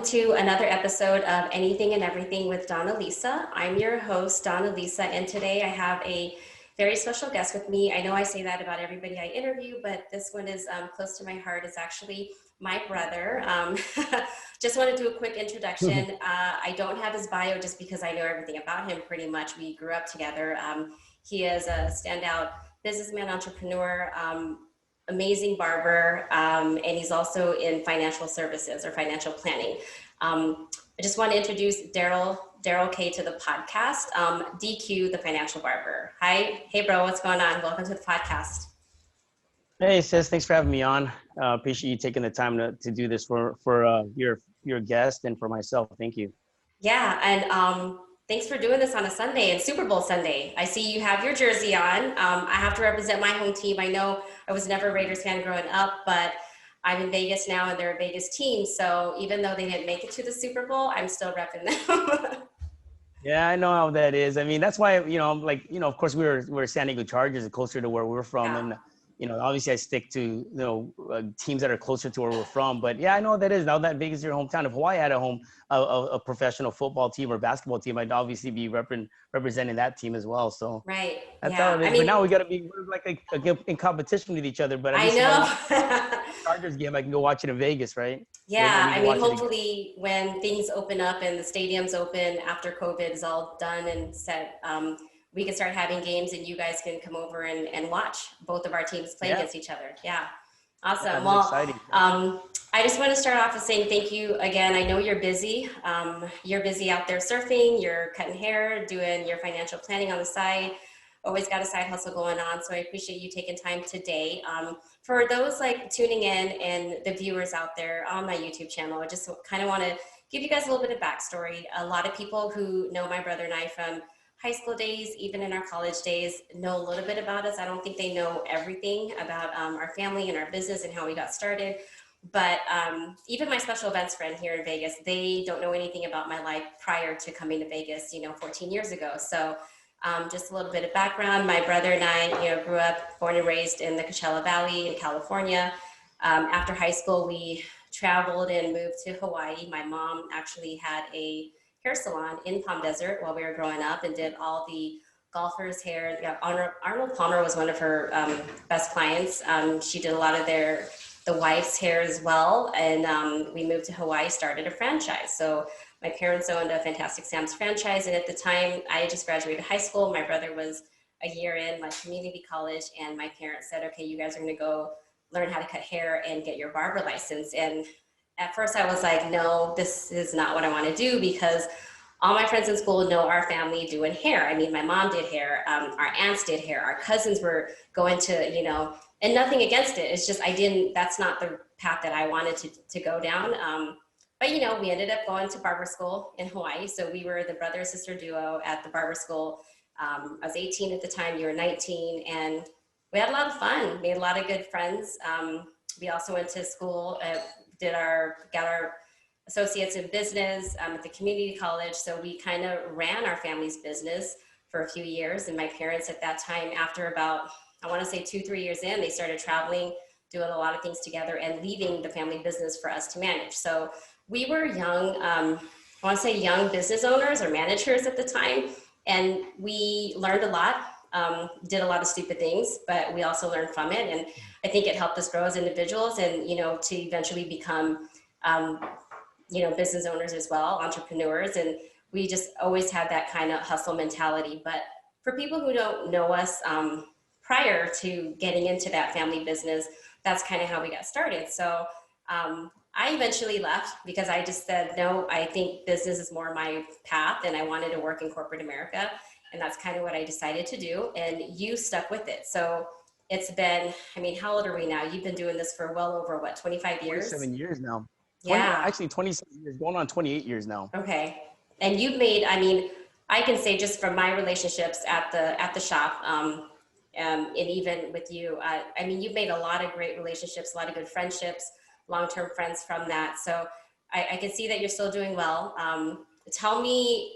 to another episode of Anything and Everything with Donna Lisa. I'm your host, Donna Lisa, and today I have a very special guest with me. I know I say that about everybody I interview, but this one is close to my heart. It's actually my brother. Just want to do a quick introduction. I don't have his bio just because I know everything about him pretty much. We grew up together. He is a standout businessman, entrepreneur, amazing barber, and he's also in financial services or financial planning. I just want to introduce Darrell Que to the podcast. DQ, the financial barber. Hi, hey bro, what's going on? Welcome to the podcast. Hey sis, thanks for having me on. Appreciate you taking the time to do this for your guest and for myself. Thank you. Yeah, and thanks for doing this on a Sunday and Super Bowl Sunday. I see you have your jersey on. I have to represent my home team. I know I was never a Raiders fan growing up, but I'm in Vegas now and they're a Vegas team. So even though they didn't make it to the Super Bowl, I'm still repping them. Yeah, I know how that is. I mean, that's why, of course we're San Diego Chargers, closer to where we're from. Yeah. And, obviously I stick to, teams that are closer to where we're from. But yeah, I know what that is. Now that Vegas is your hometown, if Hawaii had a professional football team or basketball team, I'd obviously be representing that team as well. So right. that's how it is. But now we got to be in competition with each other. But I know. Chargers game, I can go watch it in Vegas, right? Yeah, I mean, hopefully when things open up and the stadiums open after COVID is all done and set, we can start having games and you guys can come over and watch both of our teams play against each other. Yeah, awesome. Well, exciting. I just want to start off with saying thank you again. I know you're busy. You're busy out there surfing, you're cutting hair, doing your financial planning on the side. Always got a side hustle going on. So I appreciate you taking time today. For those like tuning in and the viewers out there on my YouTube channel, I just kind of want to give you guys a little bit of backstory. A lot of people who know my brother and I from high school days, even in our college days, know a little bit about us. I don't think they know everything about our family and our business and how we got started. But even my special events friend here in Vegas, they don't know anything about my life prior to coming to Vegas, 14 years ago. So just a little bit of background. My brother and I, grew up, born and raised in the Coachella Valley in California. After high school, we traveled and moved to Hawaii. My mom actually had a hair salon in Palm Desert while we were growing up and did all the golfers' hair. Yeah, Arnold Palmer was one of her best clients. She did a lot of the wife's hair as well. And we moved to Hawaii, started a franchise. So my parents owned a Fantastic Sam's franchise. And at the time I had just graduated high school. My brother was a year in like community college. And my parents said, okay, you guys are gonna go learn how to cut hair and get your barber license. And at first I was like, no, this is not what I want to do because all my friends in school know our family doing hair. I mean, my mom did hair, our aunts did hair, our cousins were going to, and nothing against it. It's just, that's not the path that I wanted to go down. But we ended up going to barber school in Hawaii. So we were the brother sister duo at the barber school. I was 18 at the time, you were 19, and we had a lot of fun, made a lot of good friends. We also went to school, got our associates in business at the community college. So we kind of ran our family's business for a few years. And my parents at that time, after about, I want to say 2-3 years in, they started traveling, doing a lot of things together and leaving the family business for us to manage. So we were young, I want to say young business owners or managers at the time. And we learned a lot, did a lot of stupid things, but we also learned from it. And I think it helped us grow as individuals and, to eventually become, business owners as well, entrepreneurs. And we just always had that kind of hustle mentality. But for people who don't know us prior to getting into that family business, that's kind of how we got started. So I eventually left because I just said, no, I think business is more my path and I wanted to work in corporate America. And that's kind of what I decided to do. And you stuck with it. So it's been, how old are we now? You've been doing this for well over 25 years? 27 years now. Yeah. Actually 27 years, going on 28 years now. Okay. And you've made, I can say just from my relationships at the shop, and even with you, you've made a lot of great relationships, a lot of good friendships, long-term friends from that. So I can see that you're still doing well. Tell me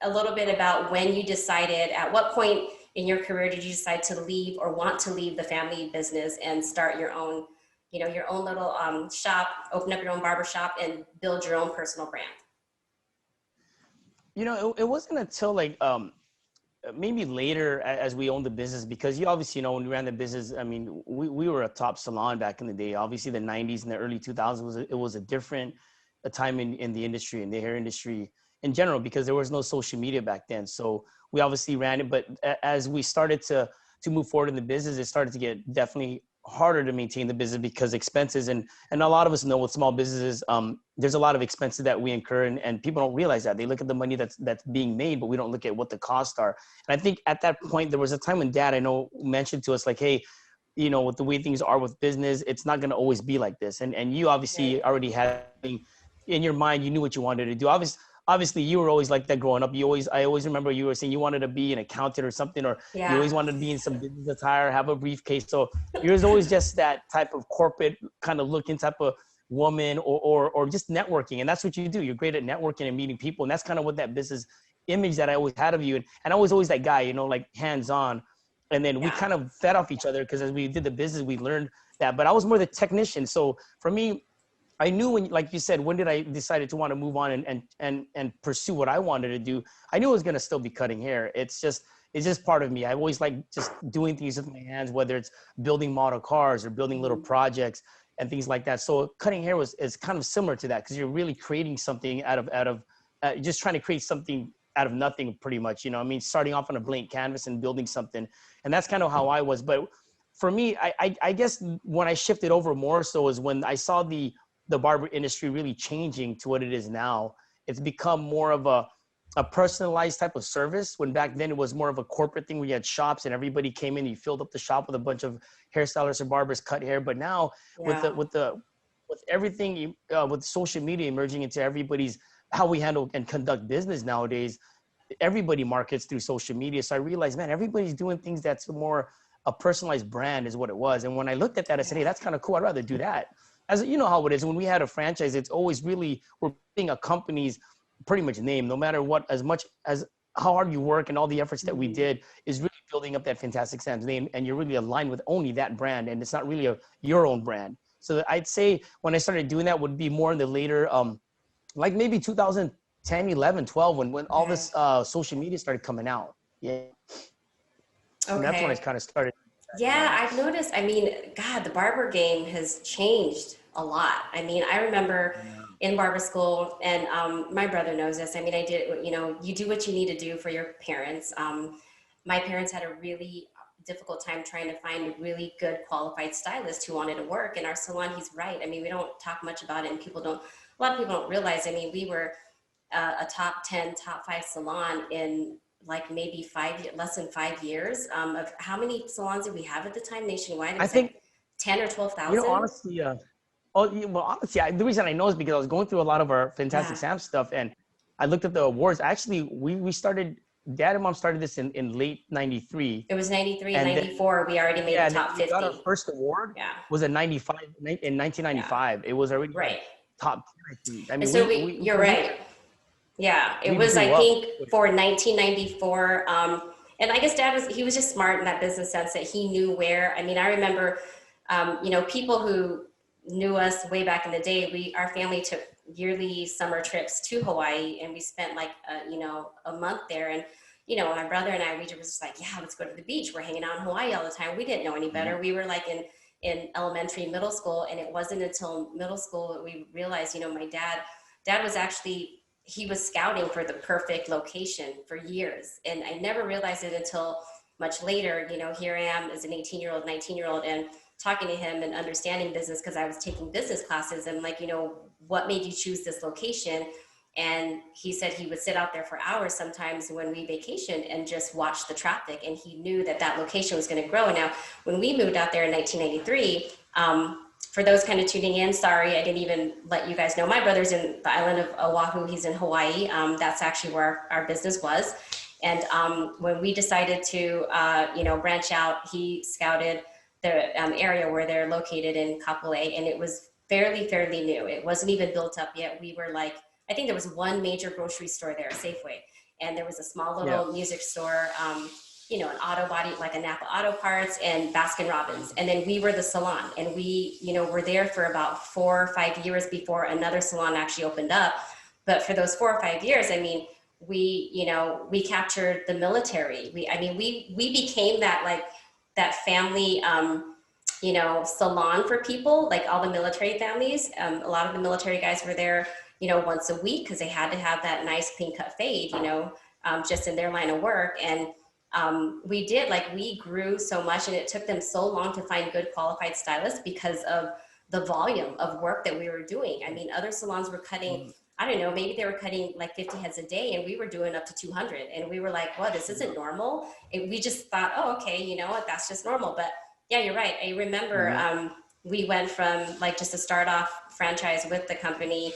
a little bit about when you decided, at what point in your career did you decide to leave or want to leave the family business and start your own, your own little shop, open up your own barber shop and build your own personal brand? It wasn't until like maybe later as we owned the business, because you obviously when we ran the business, I mean, we were a top salon back in the day. Obviously the 90s and the early 2000s it was a different a time in the industry, in the hair industry in general, because there was no social media back then. So we obviously ran it, but as we started to move forward in the business, it started to get definitely harder to maintain the business because expenses, and a lot of us know with small businesses, there's a lot of expenses that we incur, and people don't realize that. They look at the money that's being made, but we don't look at what the costs are. And I think at that point, there was a time when Dad, I know, mentioned to us like, hey, with the way things are with business, it's not going to always be like this. And you obviously already had in your mind, you knew what you wanted to do. Obviously you were always like that growing up. I always remember you were saying you wanted to be an accountant or something, or you always wanted to be in some business attire, have a briefcase. So yours always just that type of corporate kind of looking type of woman, or just networking. And that's what you do. You're great at networking and meeting people. And that's kind of what that business image that I always had of you. And I was always that guy, like hands-on. And then we kind of fed off each other, because as we did the business, we learned that. But I was more the technician. So for me, I knew when, like you said, when did I decided to want to move on and pursue what I wanted to do? I knew I was going to still be cutting hair. It's just part of me. I've always liked just doing things with my hands, whether it's building model cars or building little projects and things like that. So cutting hair is kind of similar to that, because you're really creating something out of just trying to create something out of nothing, pretty much. Starting off on a blank canvas and building something. And that's kind of how I was. But for me, I guess when I shifted over more so is when I saw the barber industry really changing to what it is now. It's become more of a personalized type of service, when back then it was more of a corporate thing where you had shops and everybody came in, you filled up the shop with a bunch of hairstylists or barbers, cut hair. But now with everything, with social media emerging into everybody's, how we handle and conduct business nowadays, everybody markets through social media. So I realized, man, everybody's doing things that's more a personalized brand is what it was. And when I looked at that, I said, hey, that's kind of cool. I'd rather do that. As you know how it is when we had a franchise, it's always really, we're putting a company's pretty much name, no matter what, as much as how hard you work and all the efforts that we did is really building up that Fantastic Sam's name. And you're really aligned with only that brand. And it's not really your own brand. So I'd say when I started doing that would be more in the later, like maybe 2010, 11, 12, when all this social media started coming out. Yeah. And that's when I kind of started. Yeah, I've noticed. God, the barber game has changed a lot. I remember in barber school, and my brother knows this. I did, you do what you need to do for your parents. My parents had a really difficult time trying to find a really good qualified stylist who wanted to work in our salon. He's right. We don't talk much about it, and a lot of people don't realize. We were a top 10, top 5 salon in like maybe less than 5 years. Of how many salons did we have at the time nationwide? I think like 10 or 12,000. Honestly, the reason I know is because I was going through a lot of our Fantastic Sam stuff, and I looked at the awards. Actually, we started. Dad and Mom started this in late '93. It was '93, '94. We already made the top 50. Got our first award. Was in '95, in 1995. It was already top 10. So you're right. Yeah, it was, I think, for 1994. And I guess Dad he was just smart in that business sense that he knew where. I remember, people who knew us way back in the day, our family took yearly summer trips to Hawaii, and we spent like, a month there. And, my brother and I, we were just like, yeah, let's go to the beach. We're hanging out in Hawaii all the time. We didn't know any better. We were like in elementary, middle school. And it wasn't until middle school that we realized, my dad was actually, he was scouting for the perfect location for years. And I never realized it until much later. Here I am as an 18-year-old, 19-year-old, and talking to him and understanding business, because I was taking business classes. And like, what made you choose this location? And he said he would sit out there for hours sometimes when we vacationed and just watch the traffic. And he knew that location was going to grow. And now when we moved out there in 1993, for those kind of tuning in, sorry, I didn't even let you guys know. My brother's in the island of Oahu. He's in Hawaii. That's actually where our business was. And when we decided to, branch out, he scouted the area where they're located in Kapolei, and it was fairly new. It wasn't even built up yet. We were like, I think there was one major grocery store there, a Safeway, and there was a small little music store. an auto body, like a Napa Auto Parts and Baskin Robbins. And then we were the salon, and we, were there for about 4 or 5 years before another salon actually opened up. But for those 4 or 5 years, I mean, we captured the military. We became that family, salon for people, like all the military families. A lot of the military guys were there, once a week, because they had to have that nice clean cut fade, just in their line of work. And we grew so much, and it took them so long to find good qualified stylists because of the volume of work that we were doing. I mean, other salons were cutting, I don't know, maybe they were cutting like 50 heads a day, and we were doing up to 200. And we were like, well, this isn't normal. And we just thought, oh, okay, you know what, that's just normal. But yeah, you're right. I remember we went from like just a start off franchise with the company,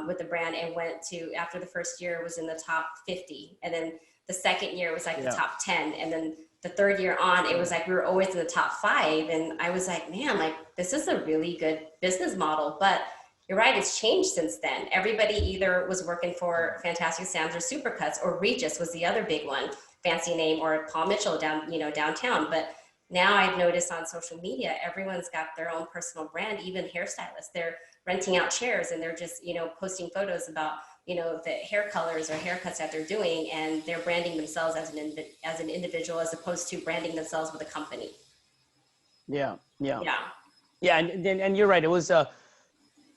with the brand, and went to, after the first year was in the top 50. And then the second year was like the top 10. And then the third year on, it was like, we were always in the top 5. And I was like, man, like this is a really good business model. But you're right, it's changed since then. Everybody either was working for Fantastic Sam's or Supercuts, or Regis was the other big one, fancy name, or Paul Mitchell downtown. But now I've noticed on social media, everyone's got their own personal brand, even hairstylists. They're renting out chairs, and they're just, posting photos about, the hair colors or haircuts that they're doing, and they're branding themselves as an individual, as opposed to branding themselves with a company. Yeah. And you're right. It was,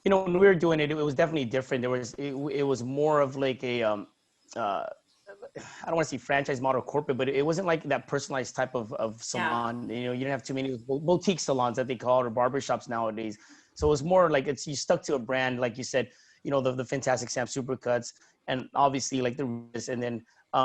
when we were doing it, it was definitely different. It was more of like a, I don't want to say franchise model corporate, but it wasn't like that personalized type of salon. You didn't have too many boutique salons that they call it, or barbershops nowadays. So it was more like you stuck to a brand, like you said, the Fantastic Sam Supercuts, and obviously like and then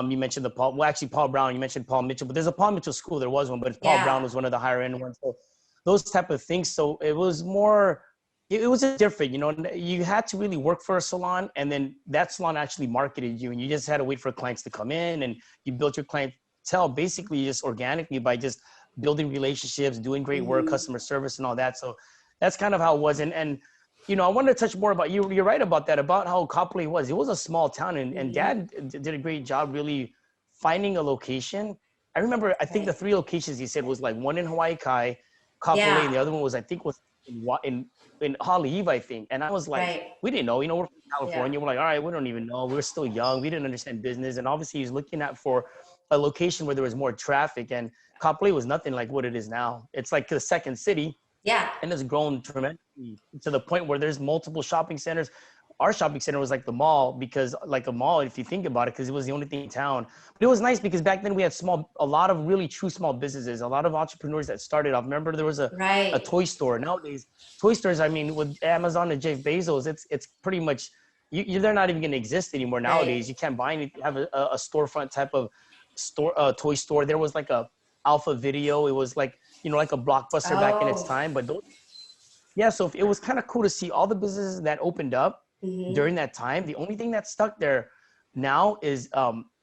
you mentioned Paul Brown, you mentioned Paul Mitchell, but there's a Paul Mitchell school. There was one, but Paul Brown was one of the higher end ones. So those type of things. So it was more, it was different, you had to really work for a salon, and then that salon actually marketed you, and you just had to wait for clients to come in, and you built your clientele basically just organically by just building relationships, doing great work, customer service and all that. So that's kind of how it was. And I wanted to touch more about you're right about that, about how Kapolei was. It was a small town, and Dad did a great job really finding a location. I remember, I think the 3 locations he said was like one in Hawaii Kai, Kapolei, and the other one was, I think, was in Holly Eve, I think. And I was like, we didn't know, we're from California. We're like, all right, we don't even know. We're still young. We didn't understand business. And obviously he's looking for a location where there was more traffic, and Kapolei was nothing like what it is now. It's like the second city. Yeah. And it's grown tremendously to the point where there's multiple shopping centers. Our shopping center was like the mall, because like a mall, if you think about it, because it was the only thing in town. But it was nice because back then we had a lot of really true small businesses, a lot of entrepreneurs that started off. Remember, there was a toy store. Nowadays, toy stores, I mean, with Amazon and Jeff Bezos, it's pretty much, they're not even going to exist anymore nowadays. You can't buy anything. Have a storefront type of toy store. There was like a Alpha Video. It was like, like a Blockbuster back in its time. But so it was kind of cool to see all the businesses that opened up during that time. The only thing that's stuck there now is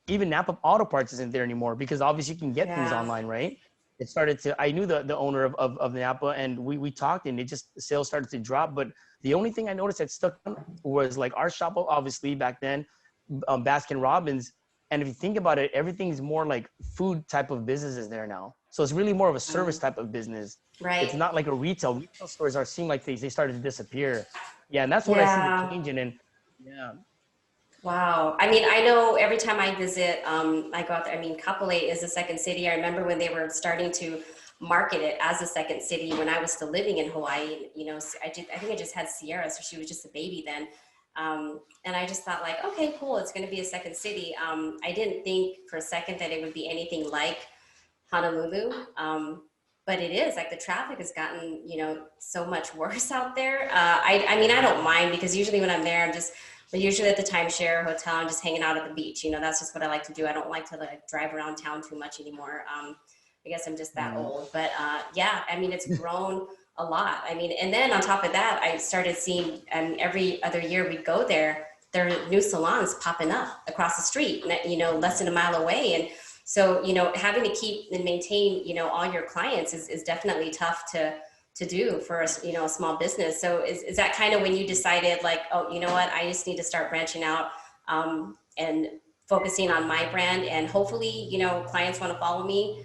even Napa Auto Parts isn't there anymore, because obviously you can get things online, right? It started to, I knew the owner of Napa, and we talked, and sales started to drop. But the only thing I noticed that stuck was like our shop, obviously back then, Baskin Robbins. And if you think about it, everything's more like food type of businesses there now. So it's really more of a service type of business. Right. It's not like a retail. Retail stores seem like they started to disappear. Yeah, and that's what I see the changing. And wow. I mean, I know every time I visit, I go out there. I mean, Kapolei is the second city. I remember when they were starting to market it as a second city when I was still living in Hawaii. I think I just had Sierra, so she was just a baby then. And I just thought like, okay, cool. It's going to be a second city. I didn't think for a second that it would be anything like Honolulu. But it is like the traffic has gotten, so much worse out there. I mean, I don't mind, because usually when I'm there, I'm usually at the timeshare hotel, I'm just hanging out at the beach. That's just what I like to do. I don't like to like drive around town too much anymore. I guess I'm just that old, but I mean, it's grown a lot. I mean, and then on top of that, I started seeing, every other year we'd go there are new salons popping up across the street, less than a mile away. And so, having to keep and maintain, all your clients is definitely tough to do for a small business. So is that kind of when you decided like, oh, you know what, I just need to start branching out and focusing on my brand, and hopefully, you know, clients want to follow me.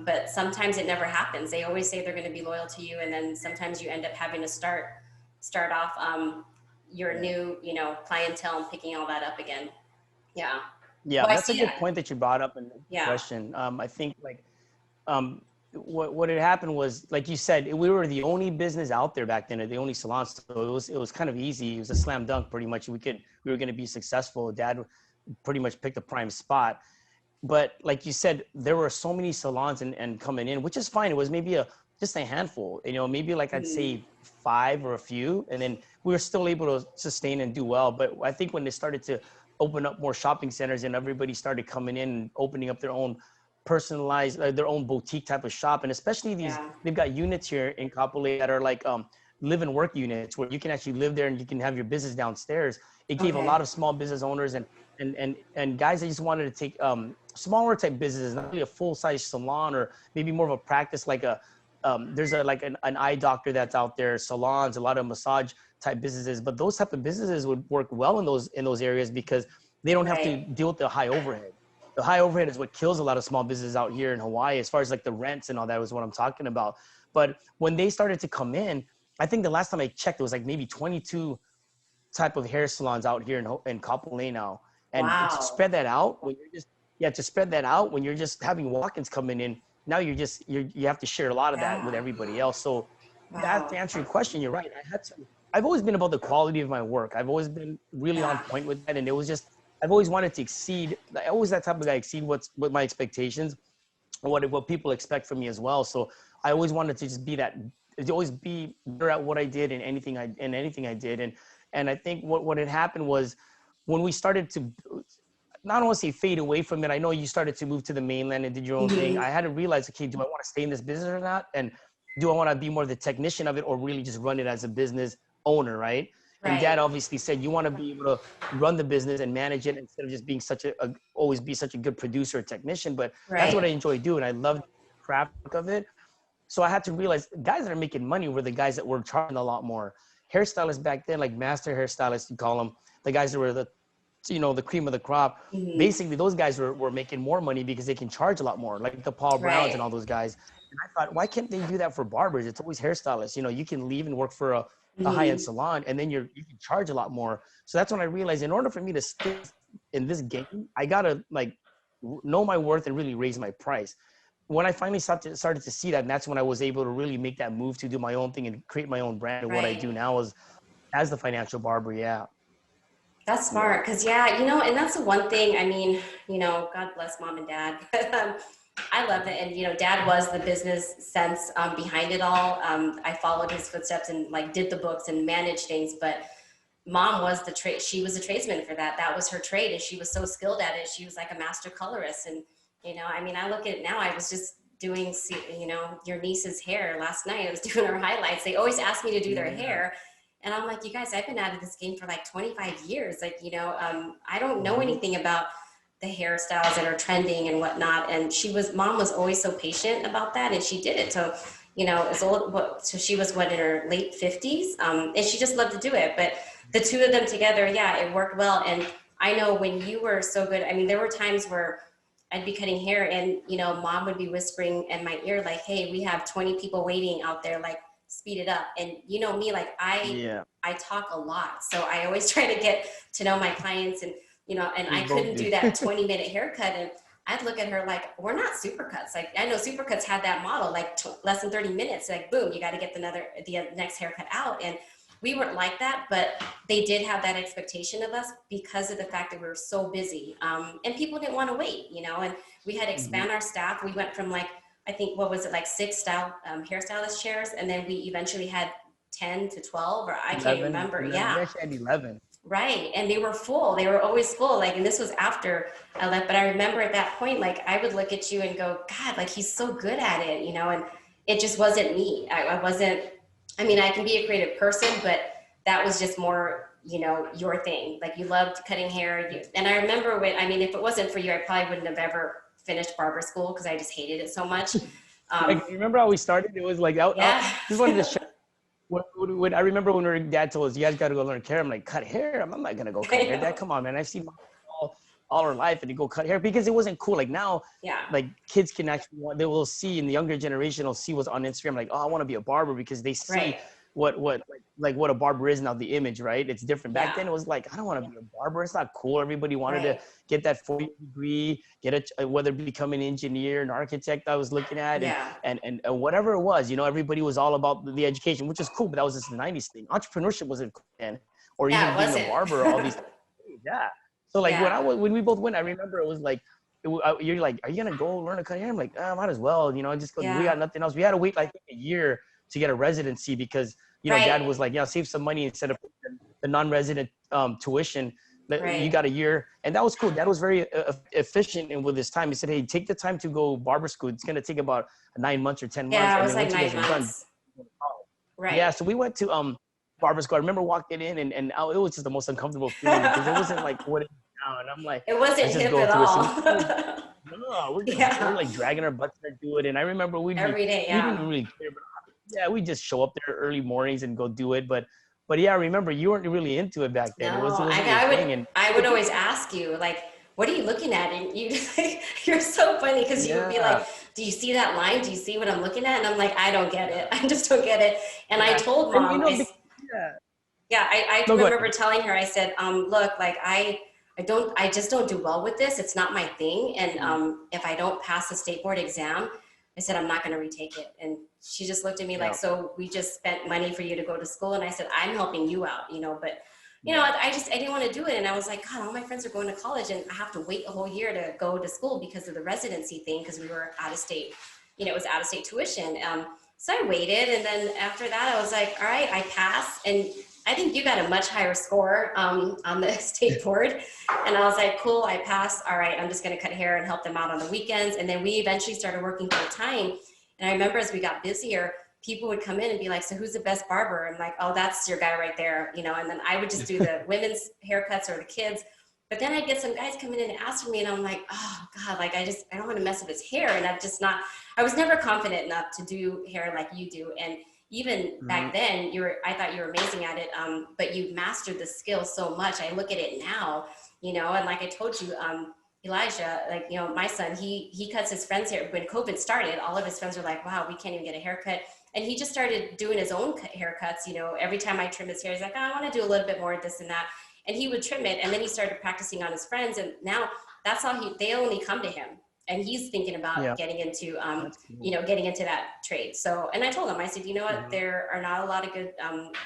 But sometimes it never happens. They always say they're going to be loyal to you, and then sometimes you end up having to start off your new, you know, clientele and picking all that up again. Yeah. Yeah, Well, I that's a see good it. point that you brought up in the Yeah. question. I think like um, what had happened was, like you said, we were the only business out there back then, or the only salon. So it was kind of easy. It was a slam dunk, pretty much. We were going to be successful. Dad pretty much picked a prime spot. But like you said, there were so many salons and coming in, which is fine. It was maybe just a handful, you know, maybe like I'd Mhm. say five or a few, and then we were still able to sustain and do well. But I think when they started to open up more shopping centers and everybody started coming in and opening up their own personalized, their own boutique type of shop, and especially Yeah. they've got units here in Kapolei that are like live and work units where you can actually live there and you can have your business downstairs. It gave a Okay. lot of small business owners and guys that just wanted to take smaller type businesses, not really a full size salon or maybe more of a practice like there's like an eye doctor that's out there, salons, a lot of massage type businesses, but those type of businesses would work well in those areas because they don't have to Right. deal with the high overhead. The high overhead is what kills a lot of small businesses out here in Hawaii, as far as like the rents and all that was what I'm talking about. But when they started to come in, I think the last time I checked, it was like maybe 22 type of hair salons out here in Kapolei now. And to Wow. spread that out when you're just, yeah, to spread that out when you're just having walk-ins coming in, now you have to share a lot of that with Yeah. everybody else. So that, to Wow. answer your question, you're right. I've always been about the quality of my work. I've always been really on Yeah. point with that. And it was just, I've always wanted to exceed, I always that type of guy, exceed what my expectations, what people expect from me as well. So I always wanted to just be that, to always be better at what I did and anything I did. And I think what had happened was when we started to not want to say fade away from it. I know you started to move to the mainland and did your own thing. Hmm. I had to realize, okay, do I want to stay in this business or not? And do I want to be more the technician of it or really just run it as a business owner, right? And Dad Right. obviously said you want to be able to run the business and manage it instead of just being always be such a good producer or technician. But that's what I Right. enjoy doing. I love the craft of it. So I had to realize guys that are making money were the guys that were charging a lot more. Hairstylists back then, like master hairstylists, you call them, the guys that were the cream of the crop. Hmm. Basically, those guys were making more money because they can charge a lot more, like the Paul Browns and Right. all those guys. And I thought, why can't they do that for barbers? It's always hairstylists. You know, you can leave and work for a high-end Hmm. salon, and then you can charge a lot more. So that's when I realized, in order for me to stay in this game, I gotta like know my worth and really raise my price. When I finally started to see that, and that's when I was able to really make that move to do my own thing and create my own brand. And what I Right. do now is as the financial barber. Yeah. That's Yeah. smart. Cause yeah, you know, and that's the one thing, I mean, you know, God bless mom and dad. I love it. And, you know, dad was the business sense behind it all. I followed his footsteps and like did the books and managed things, but mom was the trade. She was a tradesman for that. That was her trade. And she was so skilled at it. She was like a master colorist. And, you know, I mean, I look at it now, I was just doing, you know, your niece's hair last night. I was doing her highlights. They always ask me to do their Yeah. hair. And I'm like, you guys, I've been out of this game for like 25 years. Like, you know, I don't know Mhm. anything about the hairstyles that are trending and whatnot. And mom was always so patient about that. And she did it. So, you know, so she was in her late 50s. And she just loved to do it. But the two of them together, yeah, it worked well. And I know when you were so good, I mean, there were times where I'd be cutting hair and, you know, mom would be whispering in my ear, like, hey, we have 20 people waiting out there, like, speed it up. And you know me, like Yeah. I talk a lot. So I always try to get to know my clients and, you know, and We I both couldn't do. do that 20-minute haircut. And I'd look at her like, we're not supercuts. Like, I know supercuts had that model, like less than 30 minutes, like, boom, you got to get the next haircut out. And we weren't like that, but they did have that expectation of us because of the fact that we were so busy. And people didn't want to wait, you know, and we had to Mhm. expand our staff. We went from like, I think, what was it, like six hairstylist chairs. And then we eventually had 10 to 12, or I can't 11, remember. 11. We Yeah. actually had 11. Right. And they were full. They were always full. Like, and this was after I left. But I remember at that point, like, I would look at you and go, God, like, he's so good at it, you know, and it just wasn't me. I wasn't, I mean, I can be a creative person, but that was just more, you know, your thing. Like, you loved cutting hair. And I remember I mean, if it wasn't for you, I probably wouldn't have ever finished barber school because I just hated it so much. Like, you remember how we started? It was like, I Yeah. just wanted to share. When I remember when Dad told us, you guys got to go learn hair. I'm like, cut hair? I'm not going to go cut hair. Dad, come on, man. I've seen all our life and to go cut hair because it wasn't cool. Like now, Yeah. like kids can actually, they will see in the younger generation will see what's on Instagram. Like, oh, I want to be a barber because they see Right. what what a barber is now, the image, right? It's different. Back Yeah. then it was like, I don't want to be a barber. It's not cool. Everybody wanted Right. to get that 4-year degree, get a, whether become an engineer, an architect I was looking at, Yeah. and whatever it was, you know, everybody was all about the education, which is cool, but that was just the 90s thing. Entrepreneurship wasn't cool then, or Yeah, even it being a wasn't. barber, all these, yeah. So like Yeah. when we both went, I remember it was like, you're like, are you gonna go learn to cut hair? I'm like, might as well, you know, just go. We Yeah. got nothing else. We had to wait like a year to get a residency because, you know, Right. dad was like, yeah, save some money instead of the non-resident tuition. You Right. got a year, and that was cool. Dad was very efficient and with his time. He said, hey, take the time to go barber school. It's gonna take about 9 months or 10 months, Yeah, it and was then like once you guys 9 are done, months. Right. yeah. So we went to barber school. I remember walking in, and it was just the most uncomfortable feeling because it wasn't like what it is now. And I'm like, It wasn't let's just hip go at through it. all. So no, we're like dragging our butts to do it. And I remember Every day, we didn't yeah. really care, but yeah, we just show up there early mornings and go do it. But yeah, I remember you weren't really into it back then. It No, wasn't your thing. And I would always ask you, like, what are you looking at? And you you're so funny because you would be yeah, like, do you see that line? Do you see what I'm looking at? And I'm like, I don't get it. I just don't get it. And I yeah, told and you mom, know, yeah. yeah, I No, go remember ahead. telling her, I said, look, like I just don't do well with this. It's not my thing. And if I don't pass the state board exam, I said, I'm not going to retake it. And she just looked at me like, Yeah, so we just spent money for you to go to school. And I said, I'm helping you out, you know, but you know, yeah, I didn't want to do it. And I was like, God, all my friends are going to college and I have to wait a whole year to go to school because of the residency thing. Cause we were out of state, you know, it was out of state tuition. So I waited. And then after that, I was like, all right, I passed. And I think you got a much higher score on the state board. And I was like, cool, I passed. All right, I'm just going to cut hair and help them out on the weekends. And then we eventually started working full time. And I remember as we got busier, people would come in and be like, so who's the best barber? I'm like, oh, that's your guy right there. You know, and then I would just do the women's haircuts or the kids. But then I'd get some guys coming in and asking me, and I'm like, oh God, like I don't want to mess with his hair. And I was never confident enough to do hair like you do. And even back then, I thought you were amazing at it, but you mastered the skill so much. I look at it now, you know, and like I told you, Elijah, like, you know, my son, he cuts his friends' hair. When COVID started, all of his friends were like, wow, we can't even get a haircut. And he just started doing his own haircuts, you know, every time I trim his hair, he's like, oh, I want to do a little bit more of this and that. And he would trim it. And then he started practicing on his friends. And now that's how they only come to him. And he's thinking about getting into, you know, getting into that trade. So, and I told him, I said, you know what, there are not a lot of good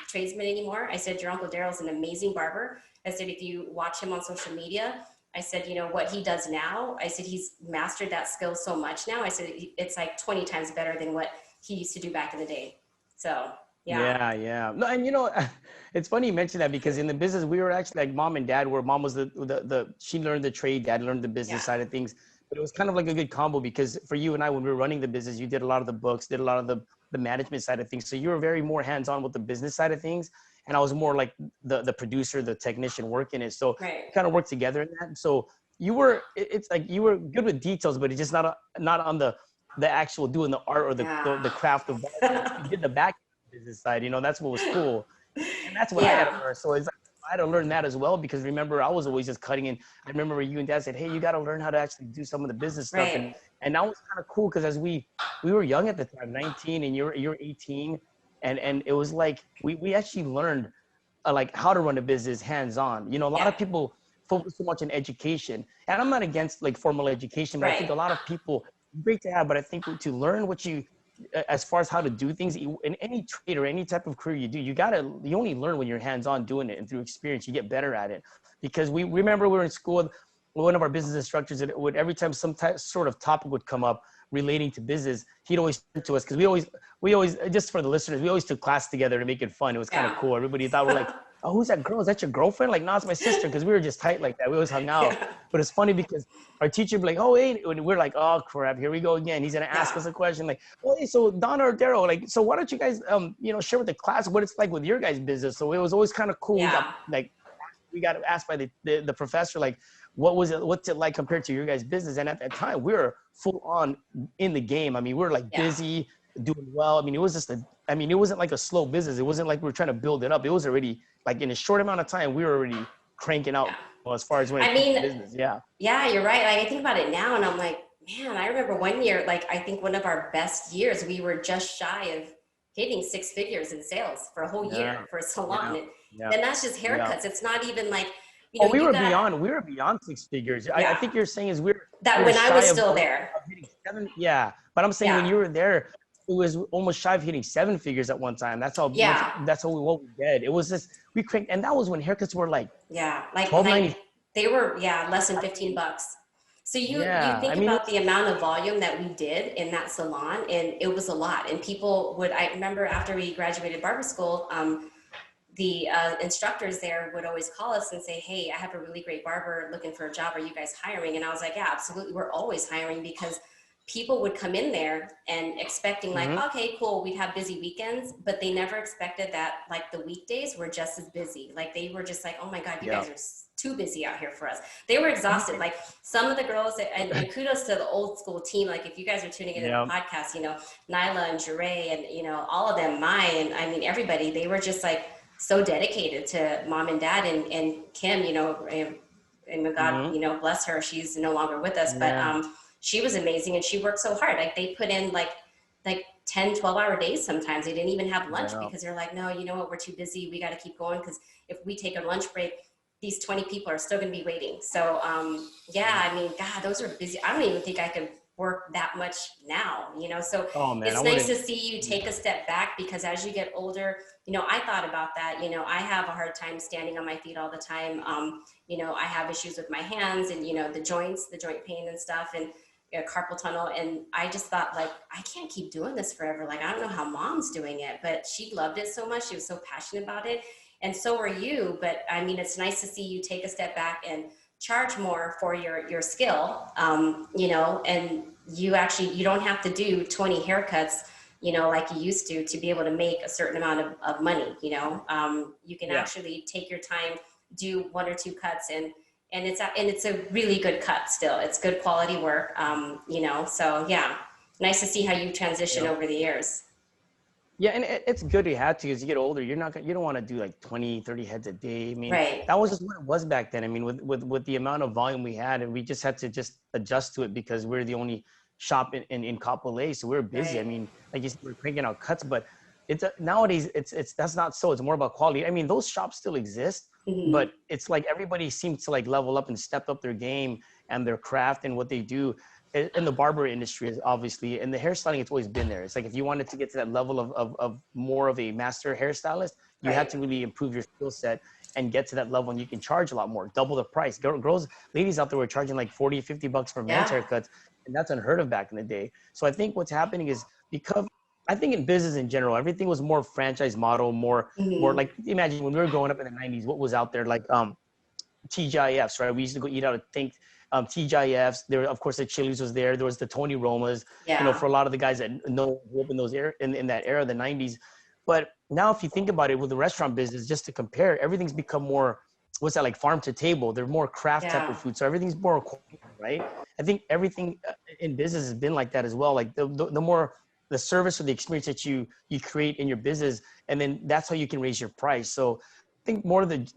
tradesmen anymore. I said, your Uncle Darrell's an amazing barber. I said, if you watch him on social media, I said, you know, what he does now, I said, he's mastered that skill so much now. I said, it's like 20 times better than what he used to do back in the day. So, yeah. Yeah. No, and you know, it's funny you mentioned that because in the business, we were actually like mom and dad, where mom was she learned the trade, dad learned the business side of things. But it was kind of like a good combo because for you and I, when we were running the business, you did a lot of the books, did a lot of the management side of things. So you were very more hands-on with the business side of things. And I was more like the producer, the technician working it. So kind of worked together in that. So it's like you were good with details, but it's just not on the actual doing the art or the craft of you did the back business side, you know, that's what was cool. And that's what I had to learn. So it's like, I had to learn that as well, because remember, I was always just cutting in. I remember you and dad said, hey, you got to learn how to actually do some of the business stuff. And that was kind of cool because as we were young at the time, 19 and you're 18. And it was like, we actually learned like how to run a business hands-on. You know, a lot of people focus so much on education, and I'm not against like formal education, but I think a lot of people, great to have, but I think to learn what you, as far as how to do things in any trade or any type of career you do, you only learn when you're hands-on doing it, and through experience you get better at it. Because we remember we were in school, one of our business instructors, and every time some sort of topic would come up relating to business, he'd always turn to us, because we always, just for the listeners, we always took class together to make it fun. It was kind of cool. Everybody thought we're like, oh, who's that girl? Is that your girlfriend? Like, no, it's my sister, because we were just tight like that. We always hung out. But it's funny because our teacher would be like, oh, hey, and we're like, oh, crap, here we go again. He's going to ask us a question like, oh, hey, so Donna or Darrell, like, so why don't you guys, share with the class what it's like with your guys' business? So it was always kind of cool. We got asked by the professor, like, what's it like compared to your guys' business? And at that time, we were full on in the game. I mean, we were like busy, doing well. I mean, it was just it wasn't like a slow business. It wasn't like we were trying to build it up. It was already like in a short amount of time, we were already cranking out Well, as far as when it I comes to mean, business, yeah. yeah, you're right. Like I think about it now and I'm like, man, I remember one year, like I think one of our best years, we were just shy of hitting six figures in sales for a whole Yeah. year for a salon. Yeah. And Yeah. then that's just Yeah. haircuts. It's not even like, Oh, you got we were beyond six figures. I yeah, think you're saying is we that were when I shy was of, still there. of hitting seven. Yeah. But I'm saying when Yeah. you were there, it was almost shy of hitting seven figures at one time. That's how much, Yeah. that's what we did. It was just, we cranked, and that was when haircuts were like Yeah. Like, 12.90. they were, yeah, less than I 15 mean, bucks. So you yeah. I think mean, it about was, the amount of volume that we did in that salon, and it was a lot. And people would, I remember after we graduated barber school, the instructors there would always call us and say, hey, I have a really great barber looking for a job. Are you guys hiring? And I was like, yeah, absolutely. We're always hiring, because people would come in there and expecting like, mhm. okay, cool, we'd have busy weekends, but they never expected that like the weekdays were just as busy. Like they were just like, oh my God, you Yeah. guys are too busy out here for us. They were exhausted. Like some of the girls, and kudos to the old school team. Like if you guys are tuning into Yeah. the podcast, Nyla and Jure and, all of them, Mai, and I mean, everybody, they were just like so dedicated to mom and dad, and Kim, and God, Mhm. bless her. She's no longer with us, but Yeah. she was amazing, and she worked so hard. Like they put in like 10, 12-hour days sometimes. They didn't even have lunch Yeah. because they're like, no, you know what, we're too busy. We got to keep going, because if we take a lunch break, these 20 people are still going to be waiting. So yeah, I mean, God, those are busy. I don't even think I could work that much now, so Oh man, I it's nice to wouldn't. see you take a step back, because as you get older, I thought about that. I have a hard time standing on my feet all the time. I have issues with my hands and, the joints, the joint pain and stuff, and carpal tunnel. And I just thought, like, I can't keep doing this forever. Like, I don't know how mom's doing it, but she loved it so much. She was so passionate about it. And so are you. But I mean, it's nice to see you take a step back and charge more for your skill, and you don't have to do 20 haircuts, like you used to be able to make a certain amount of money, you can Yeah. actually take your time, do one or two cuts, and it's a really good cut still. It's good quality work, so yeah, nice to see how you transition Yeah. over the years. Yeah, and it's good you had to. As you get older, you're not gonna, you don't want to do like 20, 30 heads a day. I mean, Right, that was just what it was back then. I mean, with the amount of volume we had, and we just had to just adjust to it because we're the only shop in Kapolei, so we were busy. I right. mean, like you said, we're cranking out cuts, but it's nowadays it's that's not so. It's more about quality. I mean, those shops still exist, Hmm. but it's like everybody seems to like level up and step up their game and their craft and what they do. In the barber industry is obviously, in the hairstyling, it's always been there. It's like if you wanted to get to that level of more of a master hairstylist, you had Right. to really improve your skill set and get to that level, and you can charge a lot more, double the price. Girls, ladies out there were charging like 40, 50 bucks for men's Yeah. haircuts, and that's unheard of back in the day. So I think what's happening is, because I think in business in general, everything was more franchise model, more Hmm. like, imagine when we were growing up in the 90s, what was out there, like TGIFs, right? We used to go eat out at Think, TGIFs. There, of course, the Chili's was there. There was the Tony Romas. Yeah. For a lot of the guys that know grew up in those in that era, the '90s. But now, if you think about it, with the restaurant business, just to compare, everything's become more. What's that, like, farm to table? They're more craft type Yeah. of food, so everything's more quality, right? I think everything in business has been like that as well. Like the more the service or the experience that you create in your business, and then that's how you can raise your price. So I think more than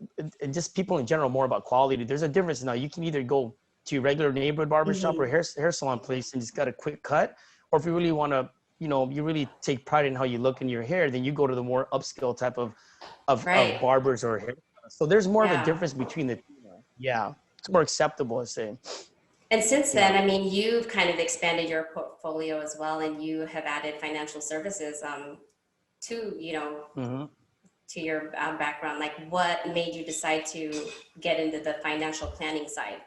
just people in general, more about quality. There's a difference now. You can either go to your regular neighborhood barbershop or Hmm. hair salon place and just got a quick cut, or if you really want to, you really take pride in how you look in your hair, then you go to the more upscale type of Right. barbers or hair. So there's more of a Yeah. difference between the two now. Yeah, it's more acceptable, I say. And since Yeah. then, I mean, you've kind of expanded your portfolio as well, and you have added financial services to, Hmm. to your background. Like, what made you decide to get into the financial planning side?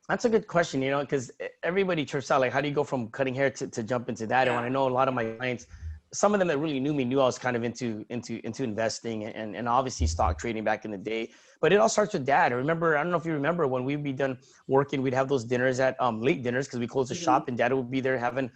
That's a good question, because everybody trips out. Like, how do you go from cutting hair to jump into that? And when Yeah. I know a lot of my clients, some of them that really knew me knew I was kind of into investing and obviously stock trading back in the day. But it all starts with dad. I don't know if you remember when we'd be done working, we'd have those dinners at late dinners because we closed the Hmm. shop, and dad would be there having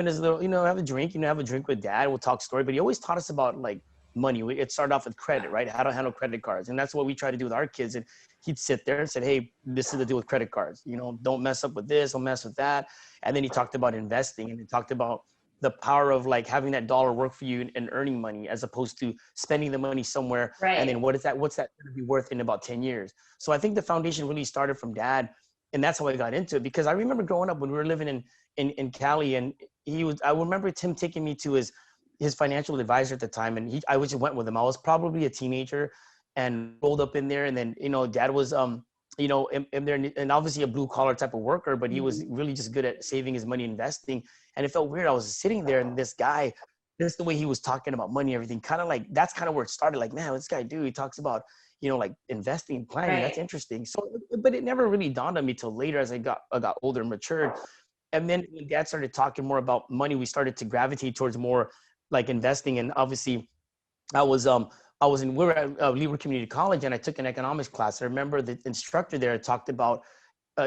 his little, have a drink with dad. We'll talk story, but he always taught us about like money. It started off with credit, right? How to handle credit cards, and that's what we try to do with our kids. And he'd sit there and said, hey, this is the deal with credit cards. Don't mess up with this, don't mess with that. And then he talked about investing, and he talked about the power of like having that dollar work for you and earning money as opposed to spending the money somewhere. And then Right. what's that going to be worth in about 10 years? So I think the foundation really started from dad. And that's how I got into it, because I remember growing up when we were living in Cali, and I remember Tim taking me to his financial advisor at the time. And I just went with him. I was probably a teenager and rolled up in there. And then, dad was, in there, and obviously a blue collar type of worker, but he was Mhm. really just good at saving his money, investing. And it felt weird. I was sitting there, and this guy, just the way he was talking about money, everything, kind of like, that's kind of where it started. Like, man, what's this guy do? He talks about, like investing and planning. That's Right. interesting. So, but it never really dawned on me till later as I got older and matured. And then when dad started talking more about money, we started to gravitate towards more like investing. And obviously I was we were at Leeward Community College, and I took an economics class. I remember the instructor there talked about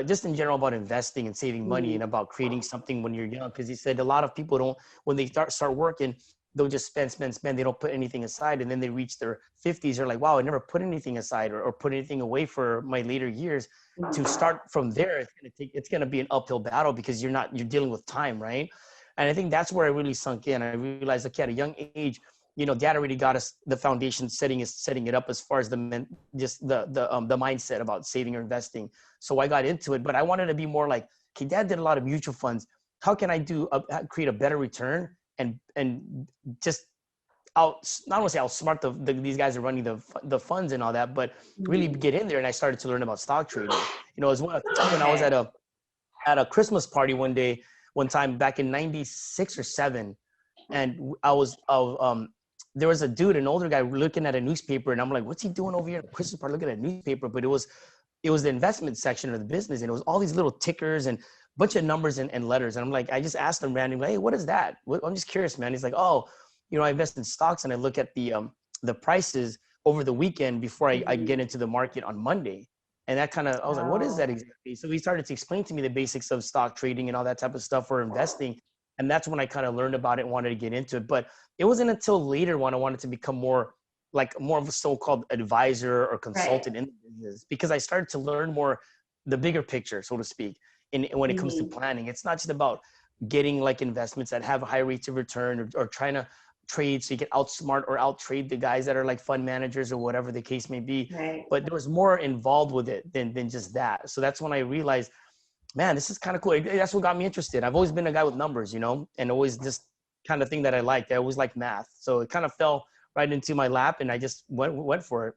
just in general about investing and saving money, and Mhm. about creating something when you're young. Because he said a lot of people don't, when they start working, they'll just spend. They don't put anything aside, and then they reach their 50s. They're like, wow, I never put anything aside, or put anything away for my later years. To Mhm. start from there, it's gonna be an uphill battle, because you're dealing with time, right? And I think that's where I really sunk in. I realized, like, at a young age, dad already got us the foundation, setting it up as far as the mindset about saving or investing. So I got into it, but I wanted to be more like, okay, dad did a lot of mutual funds. How can I create a better return, and just not want to say outsmart these guys are running the funds and all that, but really Mhm. get in there. And I started to learn about stock trading, as well. When I was Okay. at a Christmas party one time back in 96 or 7. And there was a dude, an older guy, looking at a newspaper, and I'm like, what's he doing over here at a Christmas party looking at a newspaper? But it was the investment section of the business, and it was all these little tickers and bunch of numbers and letters. And I'm like, I just asked him randomly, hey, what is that? I'm just curious, man. He's like, oh, I invest in stocks, and I look at the prices over the weekend before I get Mhm. into the market on Monday. And that kind of, I was like, what is that Oh, exactly? So he started to explain to me the basics of stock trading and all that type of stuff for investing. And that's when I kind of learned about it and wanted to get into it. But it wasn't until later when I wanted to become more of a so-called advisor or right. consultant in the business, because I started to learn more the bigger picture, so to speak. In when it comes to Mhm. planning, it's not just about getting like investments that have high rates of return, or trying to trade so you can outsmart or out trade the guys that are like fund managers or whatever the case may be. Right. But there was more involved with it than just that. So that's when I realized, man, this is kind of cool. That's what got me interested. I've always been a guy with numbers, and always just kind of thing that I liked. I always liked math. So it kind of fell right into my lap, and I just went for it.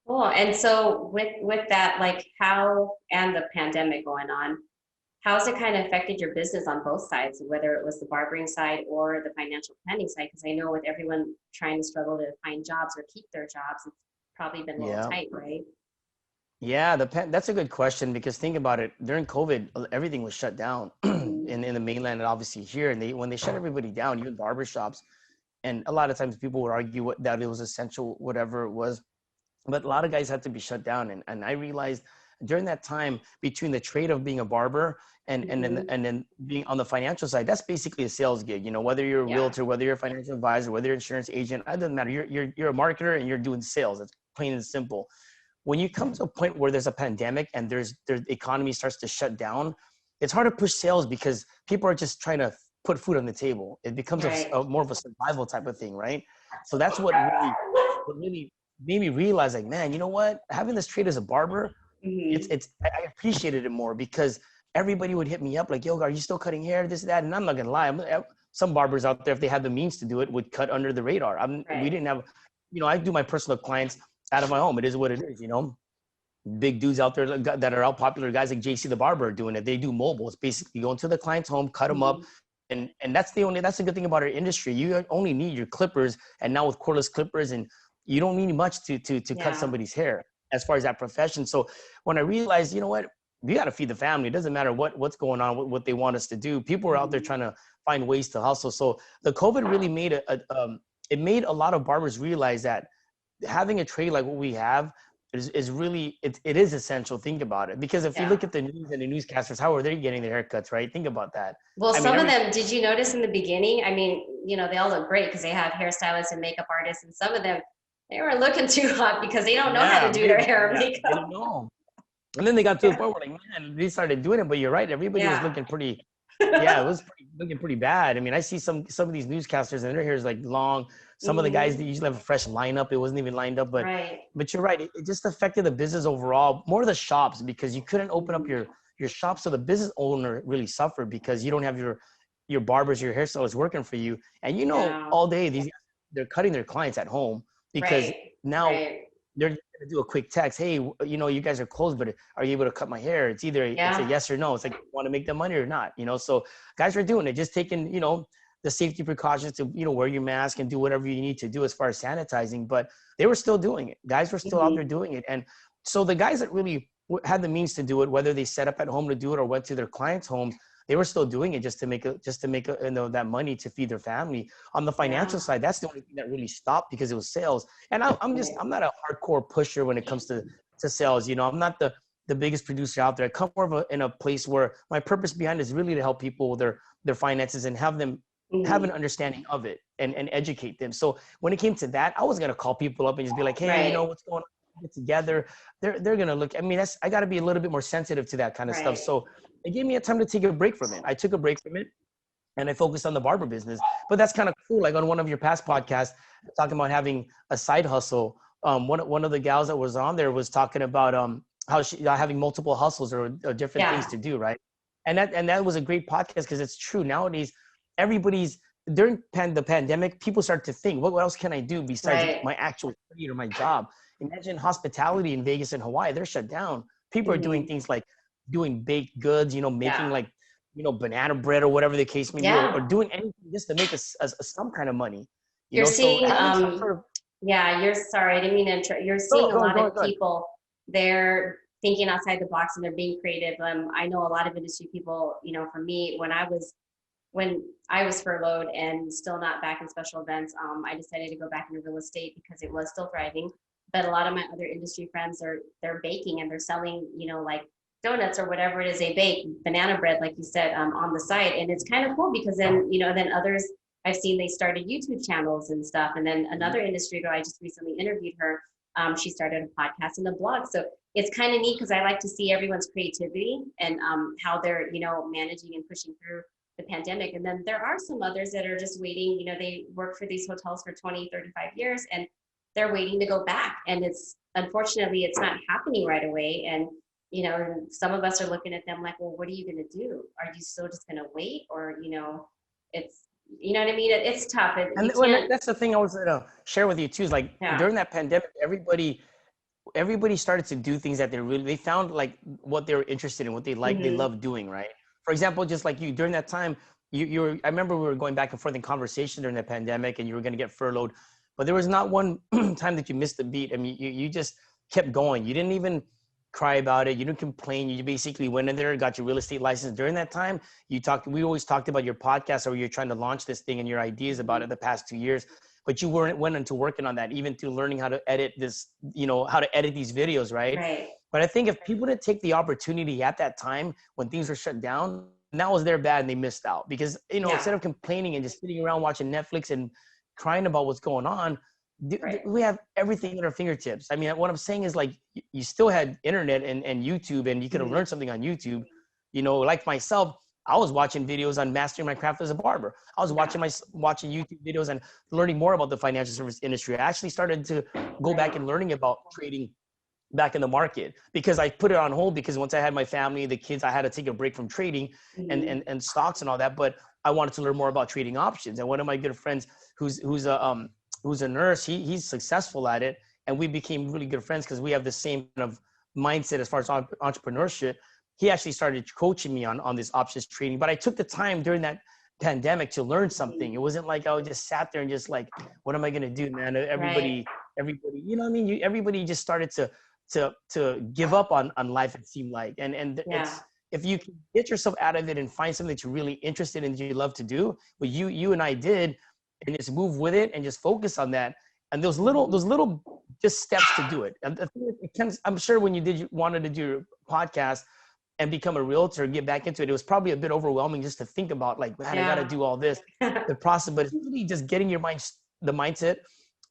Cool. And so with that, like how and the pandemic going on, how's it kind of affected your business on both sides, whether it was the barbering side or the financial planning side? Because I know with everyone trying to struggle to find jobs or keep their jobs, it's probably been a little Yeah. tight, right? Yeah, that's a good question, because think about it. During COVID, everything was shut down Mhm. in the mainland, and obviously here. And when they shut everybody down, even barbershops, and a lot of times people would argue that it was essential, whatever it was. But a lot of guys had to be shut down. And I realized during that time, between the trade of being a barber Mhm. and then being on the financial side, that's basically a sales gig. Whether you're a Yeah. realtor, whether you're a financial advisor, whether you're an insurance agent, it doesn't matter. You're a marketer, and you're doing sales. It's plain and simple. When you come to a point where there's a pandemic and the economy starts to shut down, it's hard to push sales, because people are just trying to put food on the table. It becomes Right. more of a survival type of thing, right? So that's what really made me realize, like, man, you know what? Having this trade as a barber, Mhm. I appreciated it more, because everybody would hit me up like, yo, are you still cutting hair, this, that? And I'm not gonna lie, some barbers out there, if they had the means to do it, would cut under the radar. We Right. didn't have, I do my personal clients out of my home. It is what it is. Big dudes out there that are out popular, guys like JC the Barber are doing it. They do mobile. It's basically going to the client's home, cut them up. Mhm. And that's the good thing about our industry. You only need your clippers, and now with cordless clippers, and you don't need much to cut Yeah. somebody's hair as far as that profession. So when I realized, you know what, we got to feed the family. It doesn't matter what's going on, what they want us to do. People are out there Mhm. trying to find ways to hustle. So the COVID really it made a lot of barbers realize that having a trade like what we have is really, it is essential. Think about it, because if you Yeah. look at the news and the newscasters, how are they getting their haircuts, right? Think about that. Well, I mean, some of every them, did you notice in the beginning? I mean, they all look great because they have hairstylists and makeup artists, and some of them, they were looking too hot because they don't know how to yeah, do their hair and yeah, they makeup. don't know. And then they got to the Yeah. point where, like, man, they started doing it. But you're right, everybody was Yeah. looking pretty Yeah, it was looking pretty bad. I mean, I see some of these newscasters and their hair is like long. Some of the guys that usually have a fresh lineup, it wasn't even lined up. Right. But you're right. It just affected the business overall, more the shops, because you couldn't open up your shop. So the business owner really suffered because you don't have your barbers, your hairstylists working for you. And Yeah. all day they're cutting their clients at home because Right. now Right. they're going to do a quick text. Hey, you guys are closed, but are you able to cut my hair? It's a Yeah. yes or no. It's like, you want to make the money or not, So guys are doing it, just taking, the safety precautions to, wear your mask and do whatever you need to do as far as sanitizing, but they were still doing it. Guys were still out there doing it. And so the guys that really had the means to do it, whether they set up at home to do it or went to their clients' homes, they were still doing it just to make that money to feed their family. On the financial side, that's the only thing that really stopped because it was sales. And I'm not a hardcore pusher when it comes to sales. I'm not the biggest producer out there. I come more in a place where my purpose behind it is really to help people with their finances and have them have an understanding of it and educate them. So when it came to that, I was gonna call people up and just be like, hey, Right. what's going on? Get together. They're gonna look. I mean, I got to be a little bit more sensitive to that kind of stuff. Right. So it gave me a time to take a break from it. I took a break from it and I focused on the barber business. But that's kind of cool. Like on one of your past podcasts, talking about having a side hustle. One of the gals that was on there was talking about how she having multiple hustles or different things Yeah. to do, right? And that was a great podcast because it's true. Nowadays, everybody's during the pandemic, people start to think, what else can I do besides Right. my actual trade or my job? Imagine hospitality in Vegas and Hawaii, they're shut down. People are doing things like doing baked goods, making Yeah. like, banana bread or whatever the case may be, or Yeah. doing anything just to make some kind of money, You're so seeing, having some sort of, yeah, you're sorry, I didn't mean to interrupt. You're seeing a lot of go ahead. people, they're thinking outside the box and they're being creative. I know a lot of industry people, for me, when I was furloughed and still not back in special events, I decided to go back into real estate because it was still thriving. But a lot of my other industry friends they're baking and they're selling, like donuts or whatever it is they bake, banana bread, like you said, on the side. And it's kind of cool because then others I've seen they started YouTube channels and stuff. And then another industry girl, I just recently interviewed her. She started a podcast and a blog. So it's kind of neat because I like to see everyone's creativity and how they're, managing and pushing through the pandemic. And then there are some others that are just waiting, they work for these hotels for 20, 35 years and they're waiting to go back. And unfortunately, it's not happening right away. And, some of us are looking at them like, well, what are you going to do? Are you still just going to wait? Or, it's, you know what I mean? It's tough. And that's the thing I was going to share with you too, is like during that pandemic, everybody started to do things that they found like what they were interested in, what they like, they love doing, right? For example, just like you, during that time, I remember we were going back and forth in conversation during the pandemic and you were going to get furloughed, but there was not one time that you missed the beat. I mean, you just kept going. You didn't even cry about it. You didn't complain. You basically went in there, got your real estate license. During that time, we always talked about your podcast or you're trying to launch this thing and your ideas about it the past 2 years, but you went into working on that, even through learning how to edit this, how to edit these videos, right? Right. But I think if people didn't take the opportunity at that time when things were shut down, that was their bad and they missed out because, instead of complaining and just sitting around watching Netflix and crying about what's going on, we have everything at our fingertips. I mean, what I'm saying is like, you still had internet and YouTube and you could have learned something on YouTube, like myself, I was watching videos on mastering my craft as a barber. I was watching YouTube videos and learning more about the financial service industry. I actually started to go back and learning about trading back in the market because I put it on hold because once I had my family, the kids, I had to take a break from trading and stocks and all that. But I wanted to learn more about trading options. And one of my good friends who's a nurse, he's successful at it. And we became really good friends because we have the same kind of mindset as far as entrepreneurship. He actually started coaching me on this options trading, but I took the time during that pandemic to learn something. It wasn't like I just sat there and just like, what am I going to do, man? Everybody, you know what I mean? Everybody just started to give up on life, it seemed like. It's, if you can get yourself out of it and find something that you're really interested in, that you love to do, what you and I did, and just move with it and just focus on that. And those little just steps to do it. And I'm sure when you wanted to do your podcast and become a realtor, get back into it, it was probably a bit overwhelming just to think about like, man, I got to do all this, the process, but it's really just getting the mindset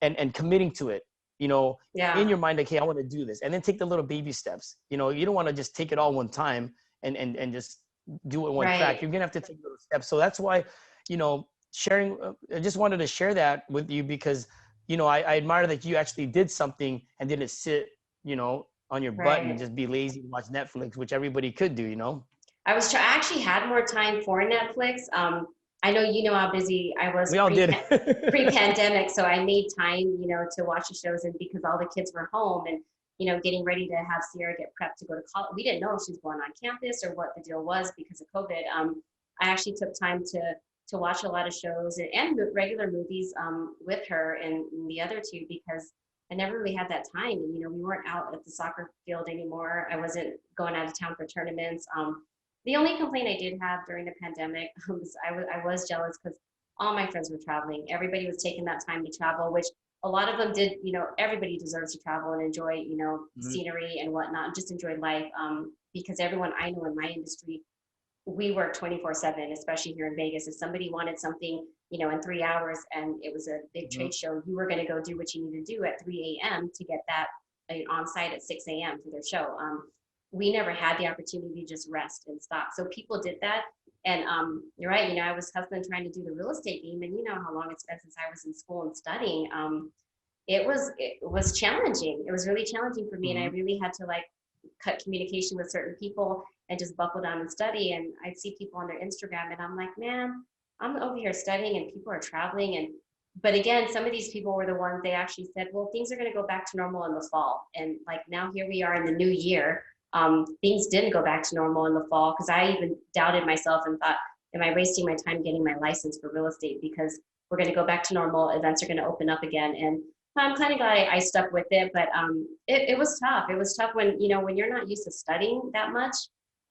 and committing to it, in your mind, like, hey, I want to do this. And then take the little baby steps. You don't want to just take it all one time and just do it one track. Right. You're gonna have to take little steps. So that's why, you know, sharing. I just wanted to share that with you because, you know, I admire that you actually did something and didn't sit, you know, on your butt and Right. just be lazy and watch Netflix, which everybody could do, you know. I actually had more time for Netflix. I know you know how busy I was We all did. pre-pandemic, so I made time, to watch the shows, and because all the kids were home and getting ready to have Sierra get prepped to go to college. We didn't know if she was going on campus or what the deal was because of COVID. I actually took time to watch a lot of shows and regular movies with her and the other two because I never really had that time. And we weren't out at the soccer field anymore. I wasn't going out of town for tournaments. The only complaint I did have during the pandemic was I was jealous because all my friends were traveling. Everybody was taking that time to travel, which a lot of them did. Everybody deserves to travel and enjoy, Mhm. scenery and whatnot, and just enjoy life. Because everyone I know in my industry, we work 24/7, especially here in Vegas. If somebody wanted something, in 3 hours and it was a big Mhm. trade show, you were going to go do what you need to do at 3 a.m. to get that on site at 6 a.m. for their show. We never had the opportunity to just rest and stop. So people did that. And you're right, I was hustling trying to do the real estate game, and you know how long it's been since I was in school and studying. It was challenging. It was really challenging for me, and I Mhm. really had to like cut communication with certain people and just buckle down and study. And I'd see people on their Instagram, and I'm like, man, I'm over here studying, and people are traveling. And but again, some of these people were the ones they actually said, well, things are going to go back to normal in the fall. And like now, here we are in the new year. Things didn't go back to normal in the fall because I even doubted myself and thought, am I wasting my time getting my license for real estate? Because we're going to go back to normal. Events are going to open up again. And I'm kind of glad I stuck with it, but it was tough. It was tough when you're not used to studying that much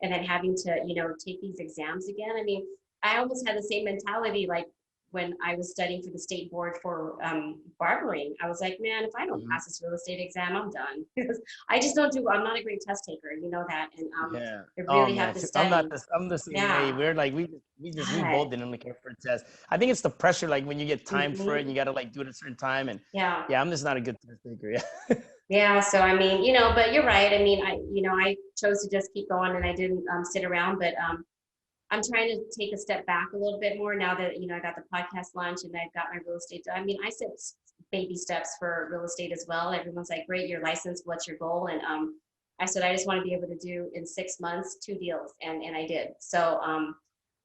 and then having to, take these exams again. I mean, I almost had the same mentality like when I was studying for the state board for barbering. I was like, man, if I don't Mhm. pass this real estate exam, I'm done. I just don't do, I'm not a great test taker, you know that. And Yeah. I Oh really have man, to I'm not study. this. I'm the same way. Yeah. We're like we God. both didn't care for a test. I think it's the pressure. Like when you get time for it, and Hmm. you got to like do it at a certain time. And Yeah. yeah, I'm just not a good test taker. Yeah. Yeah, so I mean, but you're right. I mean, I chose to just keep going and I didn't sit around, but I'm trying to take a step back a little bit more now that, I got the podcast launch and I've got my real estate. I mean, I set baby steps for real estate as well. Everyone's like, great, you're licensed. What's your goal? And I said, I just want to be able to do in 6 months, 2 deals. And I did. So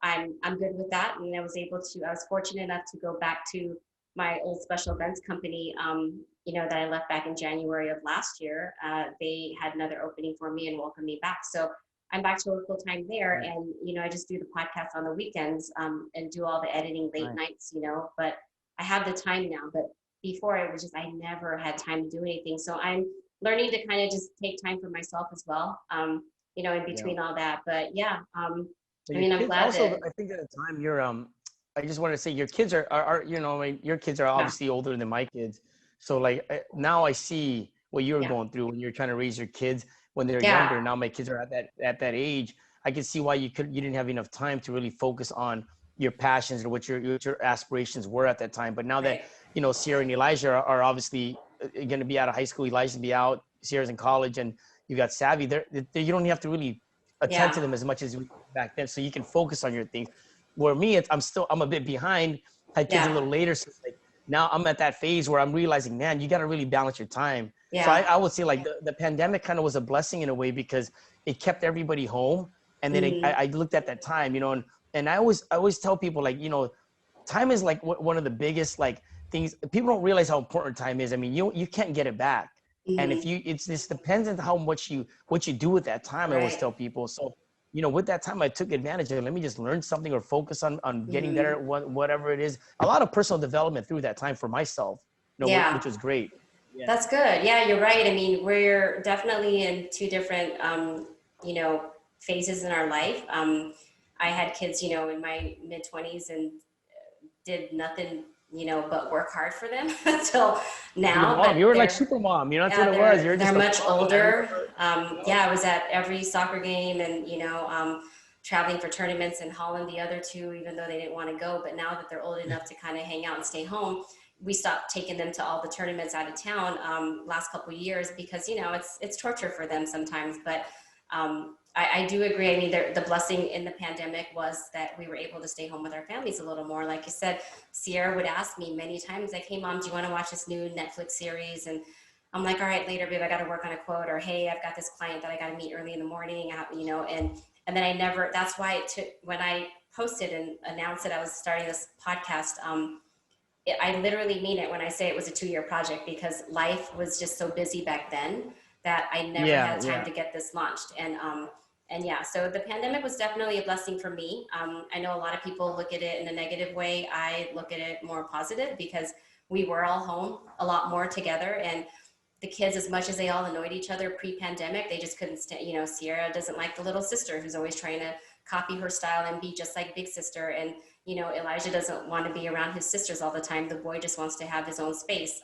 I'm good with that. And I was fortunate enough to go back to my old special events company, that I left back in January of last year. They had another opening for me and welcomed me back. So I'm back to work full time there, Right. and I just do the podcast on the weekends and do all the editing late Right. nights. But I have the time now. But before it was just I never had time to do anything. So I'm learning to kind of just take time for myself as well. In Yeah. between all that. But yeah, So I your mean, I'm kids glad also. that I think at the time you're I just want to say your kids are I mean, your kids are yeah, obviously older than my kids. So like now I see what you're yeah, going through when you're trying to raise your kids when they're yeah, younger. Now my kids are at that age. I can see why you didn't have enough time to really focus on your passions or what your aspirations were at that time. But now that right, Sierra and Elijah are obviously going to be out of high school, Elijah be out, Sierra's in college, and you got Savvy. You don't have to really attend yeah, to them as much as we back then, so you can focus on your things. Where me, I'm a bit behind. Had kids a yeah, little later, so like now I'm at that phase where I'm realizing, man, you got to really balance your time. So I, yeah, I would say like the pandemic kind of was a blessing in a way because it kept everybody home, and then hmm, I looked at that time, and I always tell people like time is like one of the biggest like things. People don't realize how important time is. I mean, you can't get it back, and if hmm, it's this depends on how much what you do with that time. I always right, tell people. So with that time, I took advantage of it. Let me just learn something or focus on getting better hmm, at whatever it is. A lot of personal development through that time for myself, yeah. which was great. Yeah. That's good. Yeah, you're right. I mean, we're definitely in two different, phases in our life. I had kids, in my mid 20s and did nothing, but work hard for them until Be the now. mom. But You were like super mom. That's what yeah, it was. You're they're just a much mom. And I older. remember. Yeah, I was at every soccer game and traveling for tournaments in Holland. The other two, even though they didn't want to go, but now that they're old enough to kind of hang out and stay home, we stopped taking them to all the tournaments out of town last couple of years because it's torture for them sometimes. But I do agree. I mean, the blessing in the pandemic was that we were able to stay home with our families a little more. Like you said, Sierra would ask me many times, like, hey, Mom, do you want to watch this new Netflix series? And I'm like, all right, later, babe, I got to work on a quote. Or, hey, I've got this client that I got to meet early in the morning, you know, and then I never, that's why it took, when I posted and announced that I was starting this podcast, I literally mean it when I say it was a 2-year project, because life was just so busy back then that I never Yeah, had time yeah. to get this launched. And yeah, so the pandemic was definitely a blessing for me. I know a lot of people look at it in a negative way. I look at it more positive, because we were all home a lot more together, and the kids, as much as they all annoyed each other pre-pandemic, they just couldn't stand, you know, Sierra doesn't like the little sister who's always trying to copy her style and be just like big sister. And, you know, Elijah doesn't want to be around his sisters all the time. The boy just wants to have his own space.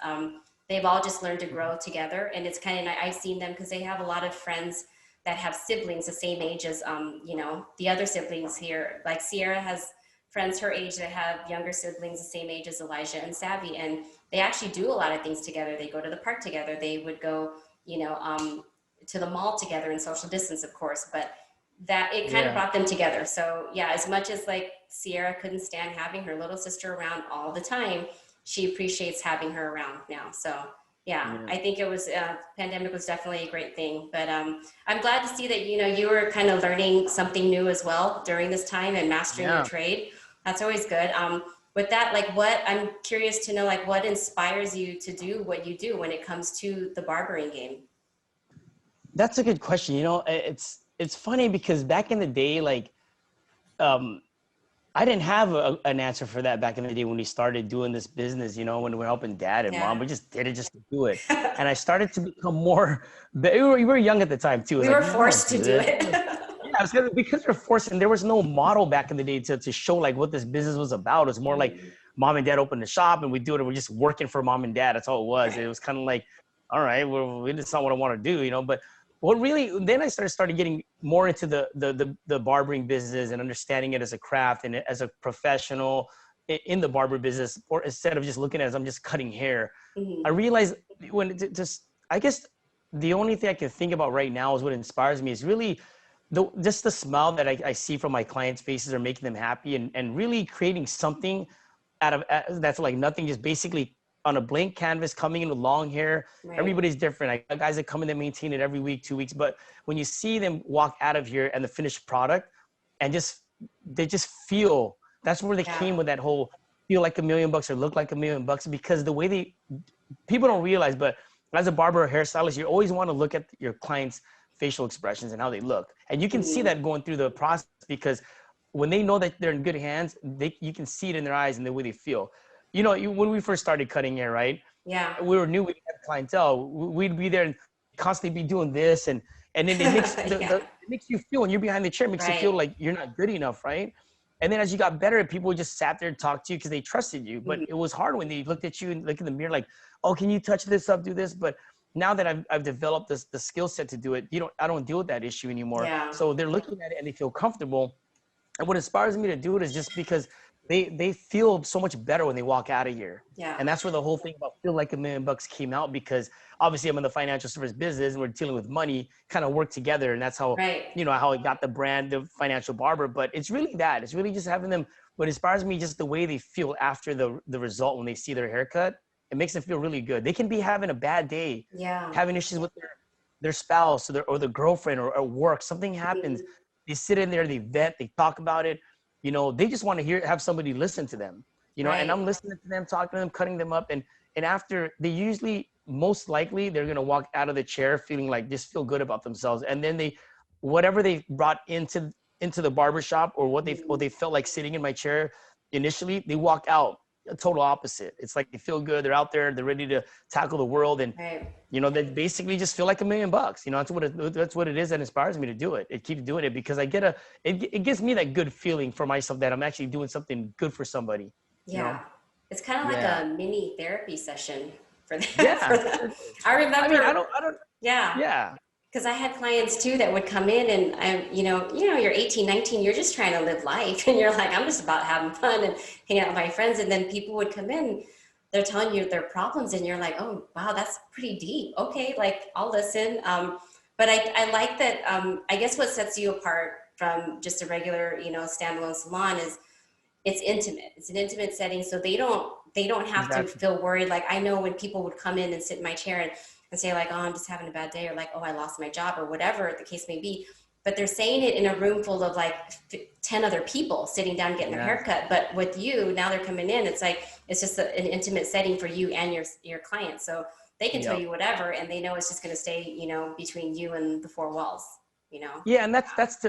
They've all just learned to grow together. And it's kind of, I've seen them because they have a lot of friends that have siblings the same age as, you know, the other siblings here. Like Sierra has friends her age that have younger siblings the same age as Elijah and Savvy. And they actually do a lot of things together. They go to the park together. They would go, you know, to the mall together, in social distance, of course, but that it kind of Yeah. brought them together. So yeah, as much as like Sierra couldn't stand having her little sister around all the time, she appreciates having her around now. So yeah, Yeah. I think it was, pandemic was definitely a great thing, but I'm glad to see that, you know, you were kind of learning something new as well during this time and mastering your Yeah. trade. That's always good. With that, like, what, I'm curious to know, like, what inspires you to do what you do when it comes to the barbering game? That's a good question. You know, it's funny because back in the day, like, um, I didn't have an answer for that back in the day when we started doing this business. You know, when we were helping dad and mom, Yeah. we just did it just to do it. And I started to become more. We were young at the time too. It was We like, were man, I don't forced to do do this. it. Yeah, it's because we're forced, and there was no model back in the day to show like what this business was about. It was more like mom and dad opened the shop and we do it, and we're just working for mom and dad. That's all it was. Right. It was kind of like, all right, well, it's not what I want to do, you know. But what really, then I started getting more into the barbering business and understanding it as a craft and as a professional in the barber business, or instead of just looking at it as I'm just cutting hair. I Mhm. realized when just, I guess the only thing I can think about right now is what inspires me is really just the smile that I see from my clients' faces are making them happy, and really creating something out of that's like nothing, just basically on a blank canvas, coming in with long hair. Right. Everybody's different. I got guys that come in and maintain it every week, 2 weeks, but when you see them walk out of here and the finished product, and just they just feel, that's where they Yeah. came with that whole feel like $1,000,000 or look like $1,000,000, because the way people don't realize, but as a barber or hairstylist, you always want to look at your clients' facial expressions and how they look. And you can see Mhm. that going through the process, because when they know that they're in good hands, you can see it in their eyes and the way they feel. You know, when we first started cutting hair, right? Yeah. We were new, we didn't have clientele. We'd be there and constantly be doing this, and then it makes Yeah. it makes you feel, when you're behind the chair, it makes you feel Right. like you're not good enough, right? And then as you got better, people just sat there and talked to you because they trusted you. But Mhm. it was hard when they looked at you and looked in the mirror like, oh, can you touch this up, do this? But now that I've developed the skill set to do it, I don't deal with that issue anymore. Yeah. So they're looking at it and they feel comfortable. And what inspires me to do it is just because they feel so much better when they walk out of here. Yeah. And that's where the whole thing about feel like $1,000,000 came out, because obviously I'm in the financial service business and we're dealing with money, kind of work together. And that's how, Right. how I got the brand, the financial barber. But it's really that. It's really just having them. What inspires me, just the way they feel after the result when they see their haircut. It makes them feel really good. They can be having a bad day, Yeah. having issues with their spouse or their girlfriend or work. Something happens. Mhm. They sit in there, they vent, they talk about it. They just want to have somebody listen to them. And Right. I'm listening to them, talking to them, cutting them up, and after, they usually, most likely, they're gonna walk out of the chair feeling like, just feel good about themselves. And then whatever they brought into the barbershop, or what Mhm. they felt like sitting in my chair initially, they walk out a total opposite. It's like they feel good, they're out there, they're ready to tackle the world, and Right. they basically just feel like $1,000,000. That's what it is that inspires me to do it. It keeps doing it because it gives me that good feeling for myself that I'm actually doing something good for somebody. You know? Yeah. It's kind of like Yeah. a mini therapy session for them. For Yeah. them. It is. I I mean, remember, I don't. yeah, Yeah. because I had clients too that would come in, and you're 18, 19, you're just trying to live life, and you're like, I'm just about having fun and hanging out with my friends. And then people would come in, they're telling you their problems, and you're like, oh wow, that's pretty deep. Okay, like, I'll listen. But I like that. I guess what sets you apart from just a regular, standalone salon is it's intimate. It's an intimate setting, so they don't have to Exactly. feel worried. Like I know when people would come in and sit in my chair and say like, oh, I'm just having a bad day, or like, oh, I lost my job, or whatever the case may be. But they're saying it in a room full of like 10 other people sitting down getting their Yeah. haircut. But with you, now they're coming in. It's like it's just an intimate setting for you and your client. So they can tell Yep. you whatever, and they know it's just going to stay, between you and the four walls. You know. Yeah, and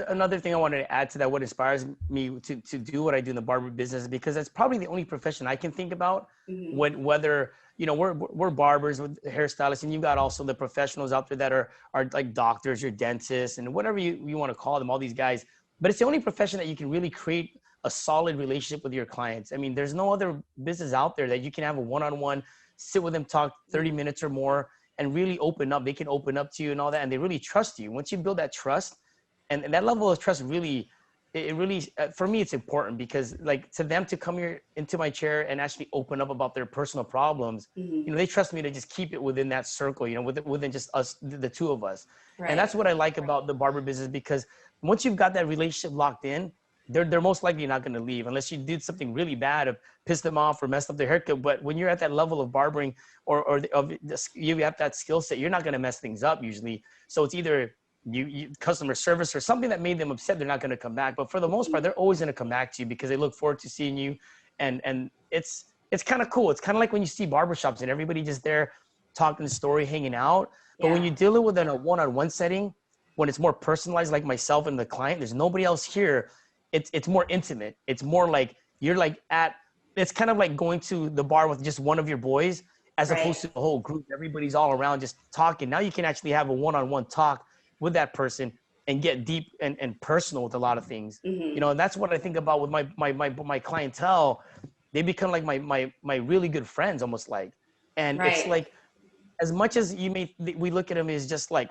another thing I wanted to add to that. What inspires me to do what I do in the barber business, because that's probably the only profession I can think about Mm-hmm. when whether we're barbers with hairstylists, and you've got also the professionals out there that are like doctors, your dentists, and whatever you want to call them, all these guys. But it's the only profession that you can really create a solid relationship with your clients. I mean, there's no other business out there that you can have a one-on-one, sit with them, talk 30 minutes or more, and really open up. They can open up to you and all that, and they really trust you. Once you build that trust, and that level of trust really, it really, for me, it's important, because like to them to come here into my chair and actually open up about their personal problems, Mm-hmm. they trust me to just keep it within that circle, within just us, the two of us. And Right. that's what I like about the barber business, because once you've got that relationship locked in, they're most likely not going to leave unless you did something really bad to piss them off or messed up their haircut. But when you're at that level of barbering, you have that skill set, you're not going to mess things up usually. So it's either you customer service or something that made them upset, they're not going to come back. But for the most part, they're always going to come back to you because they look forward to seeing you. And it's kind of cool. It's kind of like when you see barbershops and everybody just there talking the story, hanging out. But when Yeah. you deal with it in a one-on-one setting, when it's more personalized, like myself and the client, there's nobody else here. It's more intimate. It's more like you're like it's kind of like going to the bar with just one of your boys, as Right. opposed to the whole group. Everybody's all around just talking. Now you can actually have a one-on-one talk with that person and get deep and personal with a lot of things. Mm-hmm. And that's what I think about with my clientele. They become like my really good friends, almost like. And it's Right. like, as much as we look at them as just like,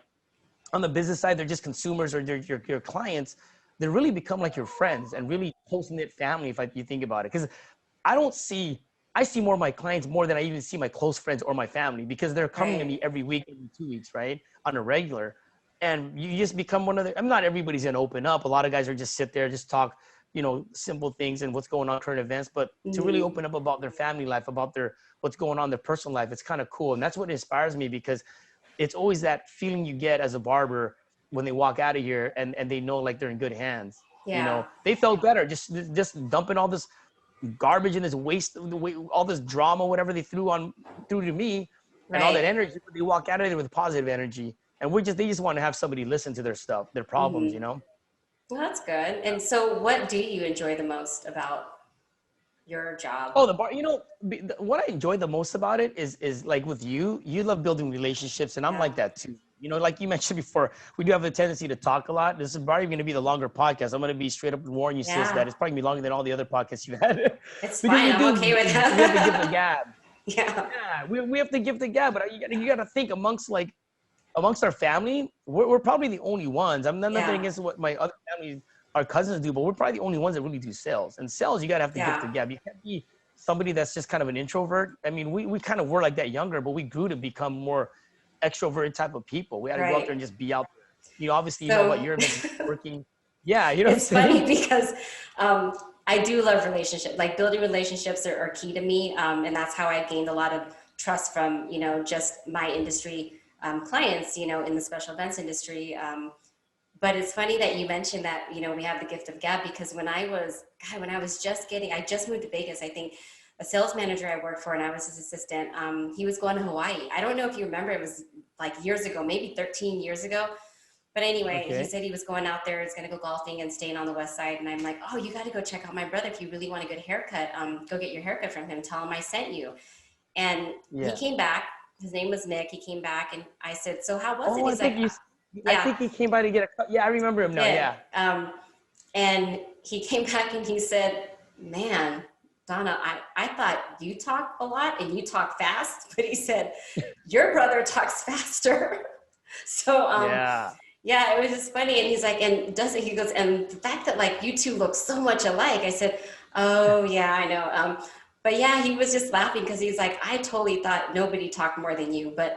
on the business side, they're just consumers, or they're your clients. They really become like your friends and really close knit family, if you think about it. Because I see more of my clients more than I even see my close friends or my family, because they're coming to Right. me every week, every 2 weeks, right, on a regular. And you just become one of the. I'm not everybody's gonna open up. A lot of guys are just sit there, just talk, simple things and what's going on, current events. But to really Mm-hmm. open up about their family life, about their what's going on, their personal life, it's kind of cool. And that's what inspires me, because it's always that feeling you get as a barber when they walk out of here, and they know like they're in good hands. Yeah. They felt better just dumping all this garbage and this waste, all this drama, whatever they threw to me, and all that Right. energy. They walk out of there with positive energy, and they just want to have somebody listen to their stuff, their problems. Mm-hmm. Well, that's good. And so, what do you enjoy the most about your job? Oh, the bar. What I enjoy the most about it is like with you. You love building relationships, and I'm Yeah. like that too. Like you mentioned before, we do have a tendency to talk a lot. This is probably going to be the longer podcast. I'm going to be straight up and warn you, sis, Yeah. that it's probably going to be longer than all the other podcasts you've had, It's because fine. I'm okay with we have to give the that. gab. Yeah. Yeah, we have to give the gab, but you got to think amongst our family, we're probably the only ones. I'm nothing Yeah. against what my other family, our cousins do, but we're probably the only ones that really do sales. And sales, you got to have to give the Yeah. gab. You can't be somebody that's just kind of an introvert. I mean, we kind of were like that younger, but we grew to become more extroverted type of people. We had to go out there Right. and just be out there. Obviously, about So your events, working. Yeah, you know what I'm it's funny saying? because I do love relationships. Like building relationships are key to me, and that's how I gained a lot of trust from just my industry clients. In the special events industry. But it's funny that you mentioned that we have the gift of gab, because when I was I just moved to Vegas. I think a sales manager I worked for, and I was his assistant. He was going to Hawaii. I don't know if you remember. It was like years ago, maybe 13 years ago. But anyway, he Okay. said he was going out there, he's going to go golfing and staying on the west side. And I'm like, oh, you got to go check out my brother. If you really want a good haircut, go get your haircut from him. Tell him I sent you. And he Yeah. came back. His name was Nick. He came back, and I said, so how was it? Oh, He's like, I yeah, think he came by to get a cut. Yeah, I remember him he now. did. Yeah. And he came back and he said, man, Donna, I thought you talk a lot and you talk fast, but he said, your brother talks faster. So, Yeah. yeah, it was just funny. And he's like, he goes, and the fact that like you two look so much alike. I said, oh yeah, I know. But yeah, he was just laughing because he's like, I totally thought nobody talked more than you. But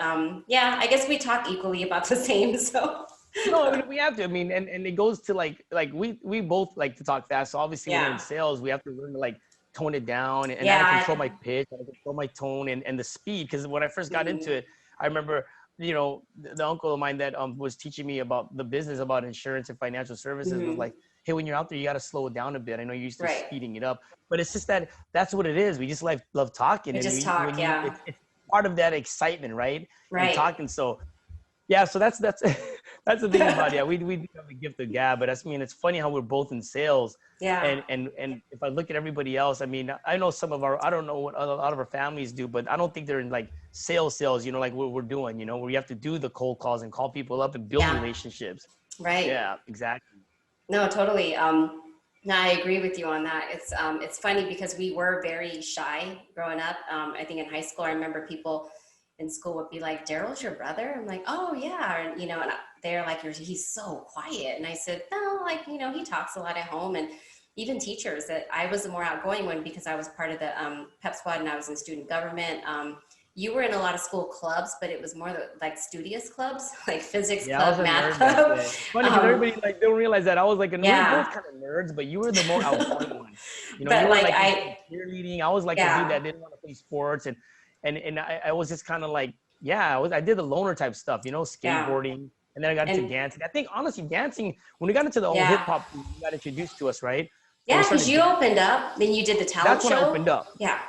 yeah, I guess we talk equally about the same. So No, I mean, we have to. I mean, and it goes to like we both like to talk fast. So obviously, when we're in yeah, sales, we have to learn to like tone it down, and how to yeah, control my pitch, how to control my tone, and the speed. Because when I first got into mhm, it, I remember, you know, the uncle of mine that was teaching me about the business, about insurance and financial services, was mhm, like, hey, when you're out there, you got to slow it down a bit. I know you're used to right. speeding it up, but it's just that that's what it is. We just like love talking, We and just we when talk, you yeah, it's part of that excitement, right? And right. talking. So yeah, so that's that's the thing about it. Yeah, we do have the gift of gab, but I mean, it's funny how we're both in sales, Yeah, and if I look at everybody else, I mean, I know some of our, I don't know what a lot of our families do, but I don't think they're in like sales, you know, like what we're doing, you know, where you have to do the cold calls and call people up and build yeah, relationships. right. Yeah, exactly. No, totally. No, I agree with you on that. It's funny because we were very shy growing up. I think in high school, I remember people in school would be like, "Darrell's your brother?" I'm like, "Oh yeah," and you know, and they're like, "He's so quiet," and I said, "No, like you know, he talks a lot at home." And even teachers, that I was the more outgoing one because I was part of the pep squad and I was in student government. You were in a lot of school clubs, but it was more like studious clubs, like physics Yeah, I was club, a math nerd back club. then. It's funny because Um, everybody like don't realize that I was like, we were both yeah, kind of nerds, but you were the more outgoing one. You know, you but were like like into the cheerleading. I was like the dude yeah, that didn't want to play sports, and I was just kind of like, yeah, I did the loner type stuff, you know, yeah, skateboarding, and then I got into and dancing. I think honestly, dancing when we got into the whole hip yeah, hop, you got introduced to us, right? And we yeah, because started you dancing. opened up, then you did the talent That's when I show. opened up. Yeah,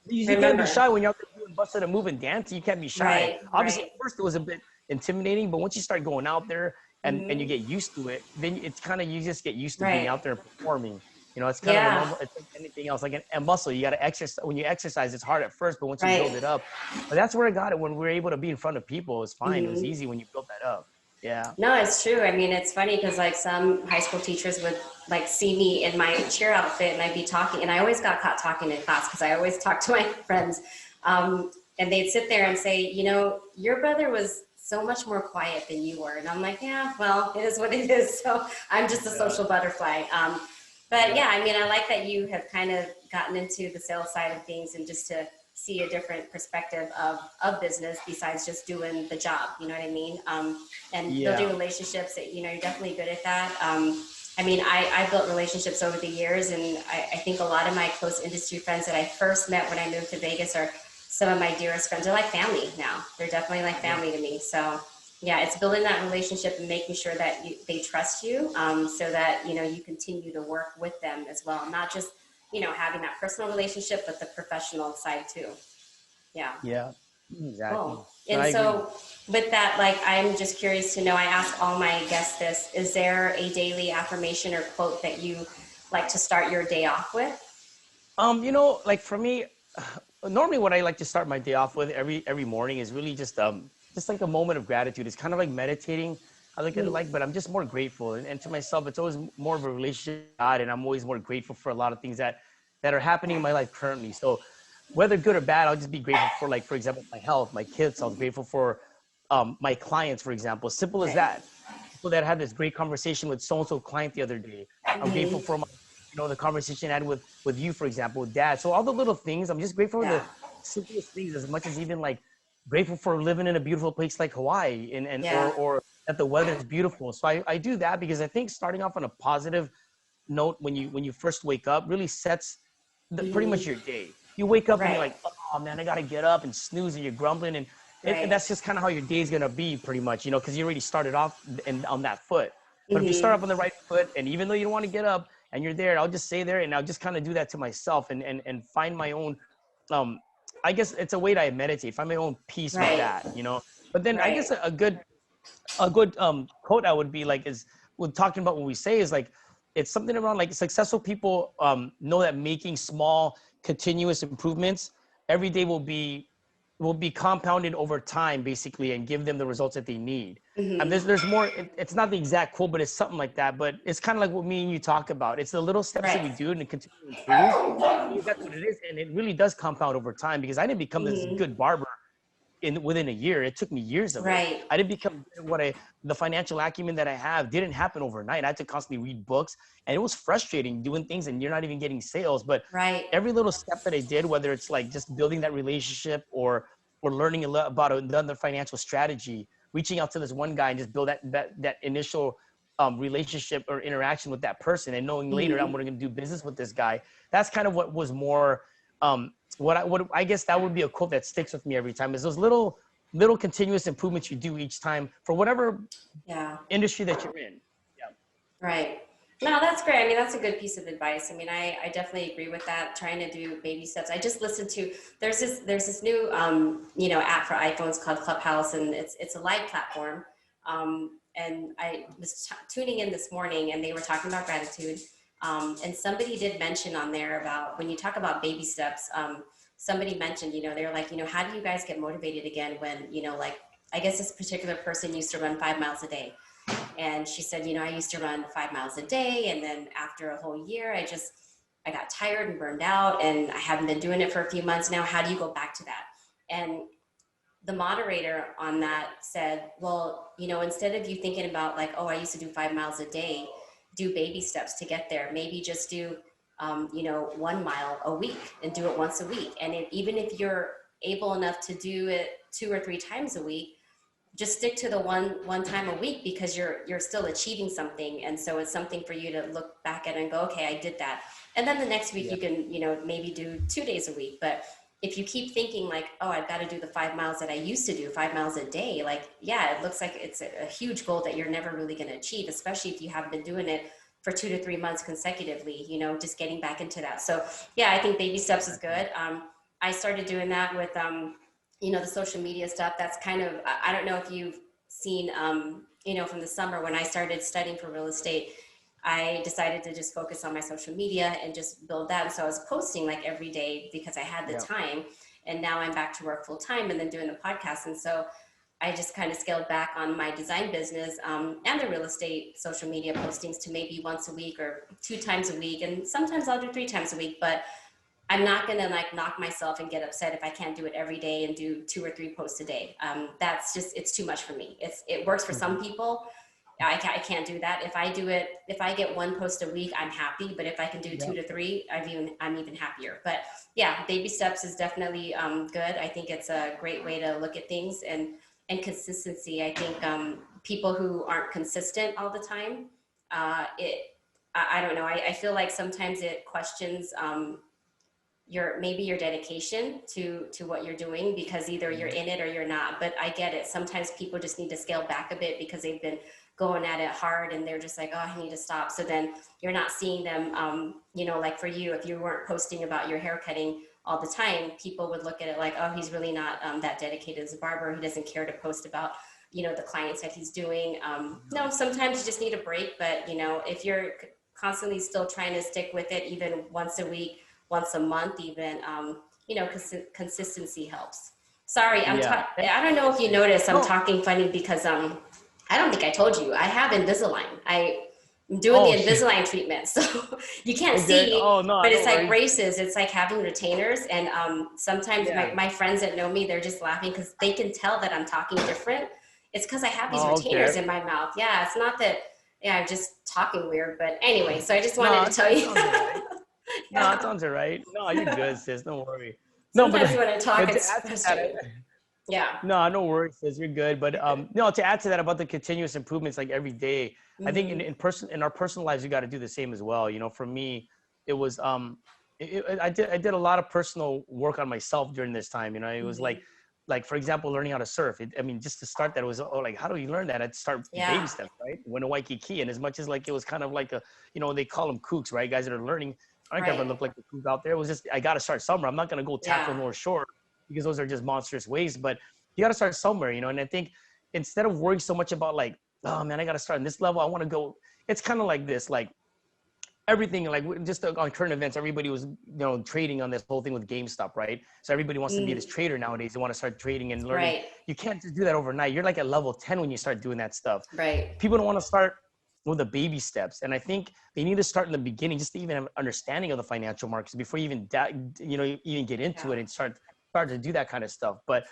You can't be remember? shy when you're out there doing busted a move and dancing. You can't be shy. Right, Obviously, right. at first it was a bit intimidating, but once you start going out there and you Hmm. get used to it, then it's kind of, you just get used to being Right. out there and performing. You know, it's kind of a Yeah. normal. It's like anything else, like a muscle. You got to exercise. When you exercise, it's hard at first, but once you Right. build it up, but that's where I got it. When we were able to be in front of people, it's fine. It was Hmm. easy when you built that up. Yeah. No, it's true. I mean, it's funny because like some high school teachers would like see me in my cheer outfit and I'd be talking, and I always got caught talking in class because I always talked to my friends. And they'd sit there and say, you know, your brother was so much more quiet than you were. And I'm like, yeah, well, it is what it is. So I'm just a Yeah. social butterfly. But Yeah. yeah, I mean, I like that you have kind of gotten into the sales side of things and just to see a different perspective of business besides just doing the job. You know what I mean? And building Yeah. relationships, you know, you're definitely good at that. I mean, I built relationships over the years, and I think a lot of my close industry friends that I first met when I moved to Vegas are some of my dearest friends. They're like family now. They're definitely like Yeah. family to me. So yeah, it's building that relationship and making sure that they trust you, so that you know you continue to work with them as well, not just you know having that personal relationship, but the professional side too. Yeah. Yeah. Cool. Exactly. No, And I agree. so with that, like, I'm just curious to know, I ask all my guests this, is there a daily affirmation or quote that you like to start your day off with? You know, like for me, normally what I like to start my day off with every morning is really just like a moment of gratitude. It's kind of like meditating. I look at it Mm, like, but I'm just more grateful. And to myself, it's always more of a relationship with God, and I'm always more grateful for a lot of things that are happening in my life currently. So whether good or bad, I'll just be grateful for, like, for example, my health, my kids. I was grateful for my clients, for example. Simple as right. that. People that had this great conversation with so and so client the other day. I'm grateful Hmm. for my, you know, the conversation I had with you, for example, with dad. So all the little things, I'm just grateful for Yeah. the simplest things, as much as even like grateful for living in a beautiful place like Hawaii, and Yeah. or that the weather is beautiful. So I do that because I think starting off on a positive note when you first wake up really sets pretty much Hmm. your day. You wake up and you're Right. like, oh man, I gotta get up, and snooze, and you're grumbling, and Right. that's just kind of how your day's gonna be, pretty much, you know, because you already started off on that foot. But if you start Hmm. off on the right foot, and even though you don't want to get up and you're there, I'll just stay there, and I'll just kind of do that to myself, and find my own, um, I guess it's a way that I meditate, find my own peace with Right. that, you know. But then I Right. guess a good quote I would be like is, when talking about what we say, is like, it's something around like successful people know that making small continuous improvements every day will be compounded over time, basically, and give them the results that they need. And Hmm. there's more. It's not the exact quote, but it's something like that. But it's kind of like what me and you talk about. It's the little steps that we Right. do and continue to improve. I think that's what it is, and it really does compound over time. Because I didn't become this Hmm. good barber within a year. It took me years of it. Right. I didn't become the financial acumen that I have didn't happen overnight. I had to constantly read books, and it was frustrating doing things and you're not even getting sales. But Right. every little step that I did, whether it's like just building that relationship or learning a lot about another financial strategy, reaching out to this one guy and just build that initial relationship or interaction with that person, and knowing later I'm going to do business with this guy. That's kind of what was more what I guess that would be a quote that sticks with me every time, is those little continuous improvements you do each time for whatever industry that you're in. Yeah. Right. No, that's great. I mean, that's a good piece of advice. I mean, I definitely agree with that. Trying to do baby steps. I just listened to, there's this new, app for iPhones called Clubhouse, and it's a live platform. And I was tuning in this morning, and they were talking about gratitude. And somebody did mention on there about when you talk about baby steps, somebody mentioned, they were like, how do you guys get motivated again when, like, I guess this particular person used to run 5 miles a day. And she said, I used to run 5 miles a day. And then after a whole year, I got tired and burned out, and I haven't been doing it for a few months now. How do you go back to that? And the moderator on that said, well, instead of you thinking about like, oh, I used to do 5 miles a day, do baby steps to get there. Maybe just do, 1 mile a week and do it once a week. And even if you're able enough to do it 2 or 3 times a week, just stick to the one time a week, because you're still achieving something. And so it's something for you to look back at and go, okay, I did that. And then the next week you can, maybe do 2 days a week. But if you keep thinking like, oh, I've got to do the 5 miles that I used to do, 5 miles a day, like, yeah, it looks like it's a huge goal that you're never really going to achieve, especially if you haven't been doing it for 2 to 3 months consecutively, just getting back into that. So yeah, I think baby steps is good. I started doing that with, the social media stuff. That's kind of, I don't know if you've seen, from the summer when I started studying for real estate, I decided to just focus on my social media and just build that. And so I was posting like every day because I had the time, and now I'm back to work full time and then doing the podcast. And so I just kind of scaled back on my design business and the real estate social media postings to maybe once a week or 2 times a week. And sometimes I'll do 3 times a week, but I'm not going to like knock myself and get upset if I can't do it every day and do 2 or 3 posts a day. That's just, it's too much for me. It works for some people. I can't do that. If I get 1 post a week, I'm happy. But if I can do 2 to 3, I'm even happier. But yeah, baby steps is definitely good. I think it's a great way to look at things, and consistency. I think people who aren't consistent all the time, I don't know. I feel like sometimes it questions your dedication to what you're doing, because either you're in it or you're not. But I get it. Sometimes people just need to scale back a bit because they've been going at it hard and they're just like, oh, I need to stop. So then you're not seeing them, like for you, if you weren't posting about your hair cutting all the time, people would look at it like, oh, he's really not that dedicated as a barber. He doesn't care to post about, the clients that he's doing. No, sometimes you just need a break. But, if you're constantly still trying to stick with it, even once a week, once a month, even, consistency helps. Sorry, I don't know if you noticed, I'm talking funny because I don't think I told you, I have Invisalign. I'm doing the Invisalign treatment, so you can't see, but it's like braces. It's like having retainers, and sometimes my friends that know me, they're just laughing because they can tell that I'm talking different. It's because I have these retainers in my mouth. Yeah, it's not that, I'm just talking weird, but anyway, so I just wanted to tell you. No, it sounds all right. No, you're good, sis. Don't worry. Sometimes when I talk, it's frustrating. Yeah. No worries, sis. You're good. But to add to that about the continuous improvements, like every day, I think in our personal lives, you got to do the same as well. For me, it was I did a lot of personal work on myself during this time. It was like for example, learning how to surf. Just to start that, it was like, how do you learn that? I'd start baby steps, right? Went to Waikiki, and as much as like it was kind of like a, they call them kooks, right? Guys that are learning. I don't ever look like the kook out there. It was just, I got to start somewhere. I'm not going to go tackle North Shore because those are just monstrous waves, but you got to start somewhere, and I think instead of worrying so much about like, oh man, I got to start on this level, I want to go, it's kind of like this, like everything, like just on current events, everybody was, trading on this whole thing with GameStop, right? So everybody wants to be this trader nowadays. They want to start trading and learning. Right. You can't just do that overnight. You're like at level 10 when you start doing that stuff. Right. People don't want to start with the baby steps. And I think they need to start in the beginning, just to even have understanding of the financial markets before you even, even get into it and start to do that kind of stuff. But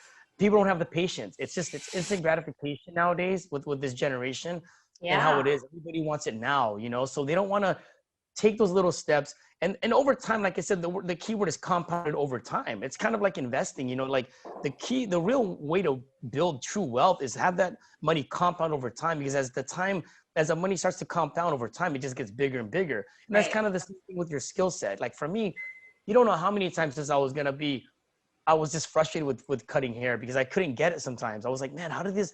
people don't have the patience. It's instant gratification nowadays with this generation and how it Yeah. is. Everybody wants it now, you know, so they don't want to take those little steps. And over time, like I said, the key word is compounded over time. It's kind of like investing, you know, like the real way to build true wealth is have that money compound over time, because as the money starts to compound over time, it just gets bigger and bigger. And that's Right. kind of the same thing with your skill set. Like for me, you don't know how many times since I was just frustrated with cutting hair because I couldn't get it sometimes. I was like, man, how did this,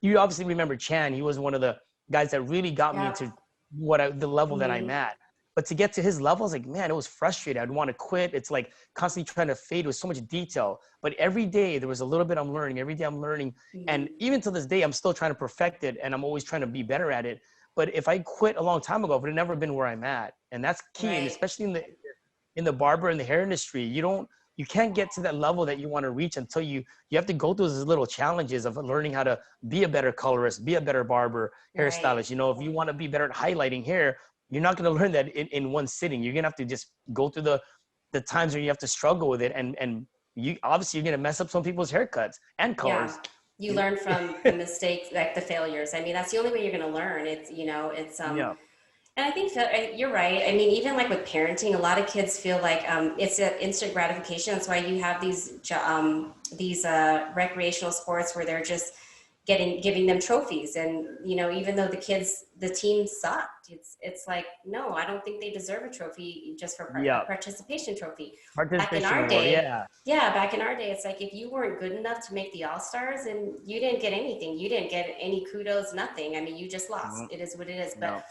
you obviously remember Chan. He was one of the guys that really got me Yeah. into the level that I'm Mhm. at. But to get to his level, I was like, man, it was frustrating. I'd want to quit. It's like constantly trying to fade with so much detail. But every day there was a little bit I'm learning. Every day I'm learning. And Mhm. even to this day, I'm still trying to perfect it, and I'm always trying to be better at it. But if I quit a long time ago, it would have never been where I'm at. And that's key. And Right. especially in the barber and the hair industry, you can't get to that level that you want to reach until you have to go through those little challenges of learning how to be a better colorist, be a better barber, Right. hairstylist. You know, if you want to be better at highlighting hair, you're not going to learn that in one sitting. You're going to have to just go through the times where you have to struggle with it. And you obviously you're going to mess up some people's haircuts and Yeah. colors. You You know? learn from the mistakes, like the failures. I mean, that's the only way you're going to learn. It's, you know, it's, Yeah. and I think you're right. I mean, even like with parenting, a lot of kids feel like it's an instant gratification. That's why you have these recreational sports where they're just giving them trophies, and you know, even though the team sucked, it's like, no, I don't think they deserve a trophy just for a Yeah. participation trophy. Back in Participation our award. day, Yeah. yeah, back in our day, it's like if you weren't good enough to make the All Stars, and you didn't get anything, you didn't get any kudos, nothing. I mean, you just lost. Mhm. It is what it is. But Yeah.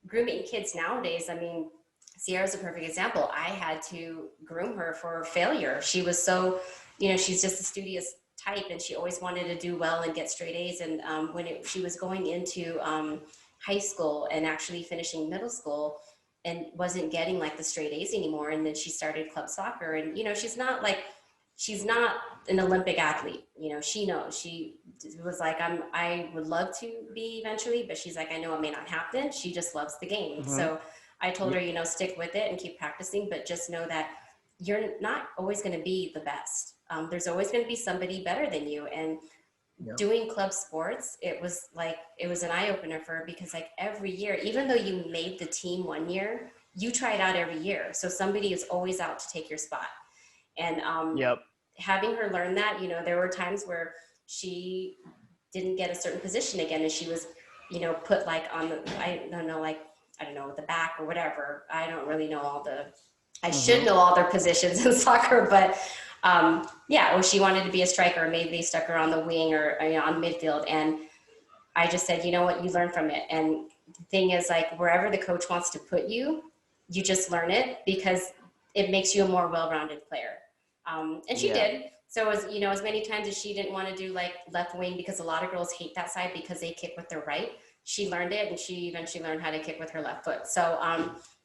grooming kids nowadays, I mean, Sierra's a perfect example. I had to groom her for failure. She was so, you know, she's just a studious type, and she always wanted to do well and get straight A's. And she was going into high school and actually finishing middle school, and wasn't getting like the straight A's anymore. And then she started club soccer, and you know, she's not an Olympic athlete. You know, she knows. She was like, I would love to be eventually, but she's like, I know it may not happen. She just loves the game. Hmm. So I told her, you know, stick with it and keep practicing, but just know that you're not always going to be the best. There's always going to be somebody better than you. And Yeah. doing club sports, it was an eye opener for her, because like every year, even though you made the team one year, you try it out every year. So somebody is always out to take your spot. And Yep. having her learn that, you know, there were times where she didn't get a certain position again, and she was, you know, put like on the, I don't know, like, I don't know, the back or whatever. I don't really know I should Hmm. know all their positions in soccer, but yeah, or she wanted to be a striker, maybe they stuck her on the wing, or you know, on midfield. And I just said, you know what, you learn from it. And the thing is, like, wherever the coach wants to put you, you just learn it, because it makes you a more well-rounded player. And she Yeah. did. So as you know, as many times as she didn't want to do like left wing, because a lot of girls hate that side because they kick with their right, she learned it, and she eventually learned how to kick with her left foot. So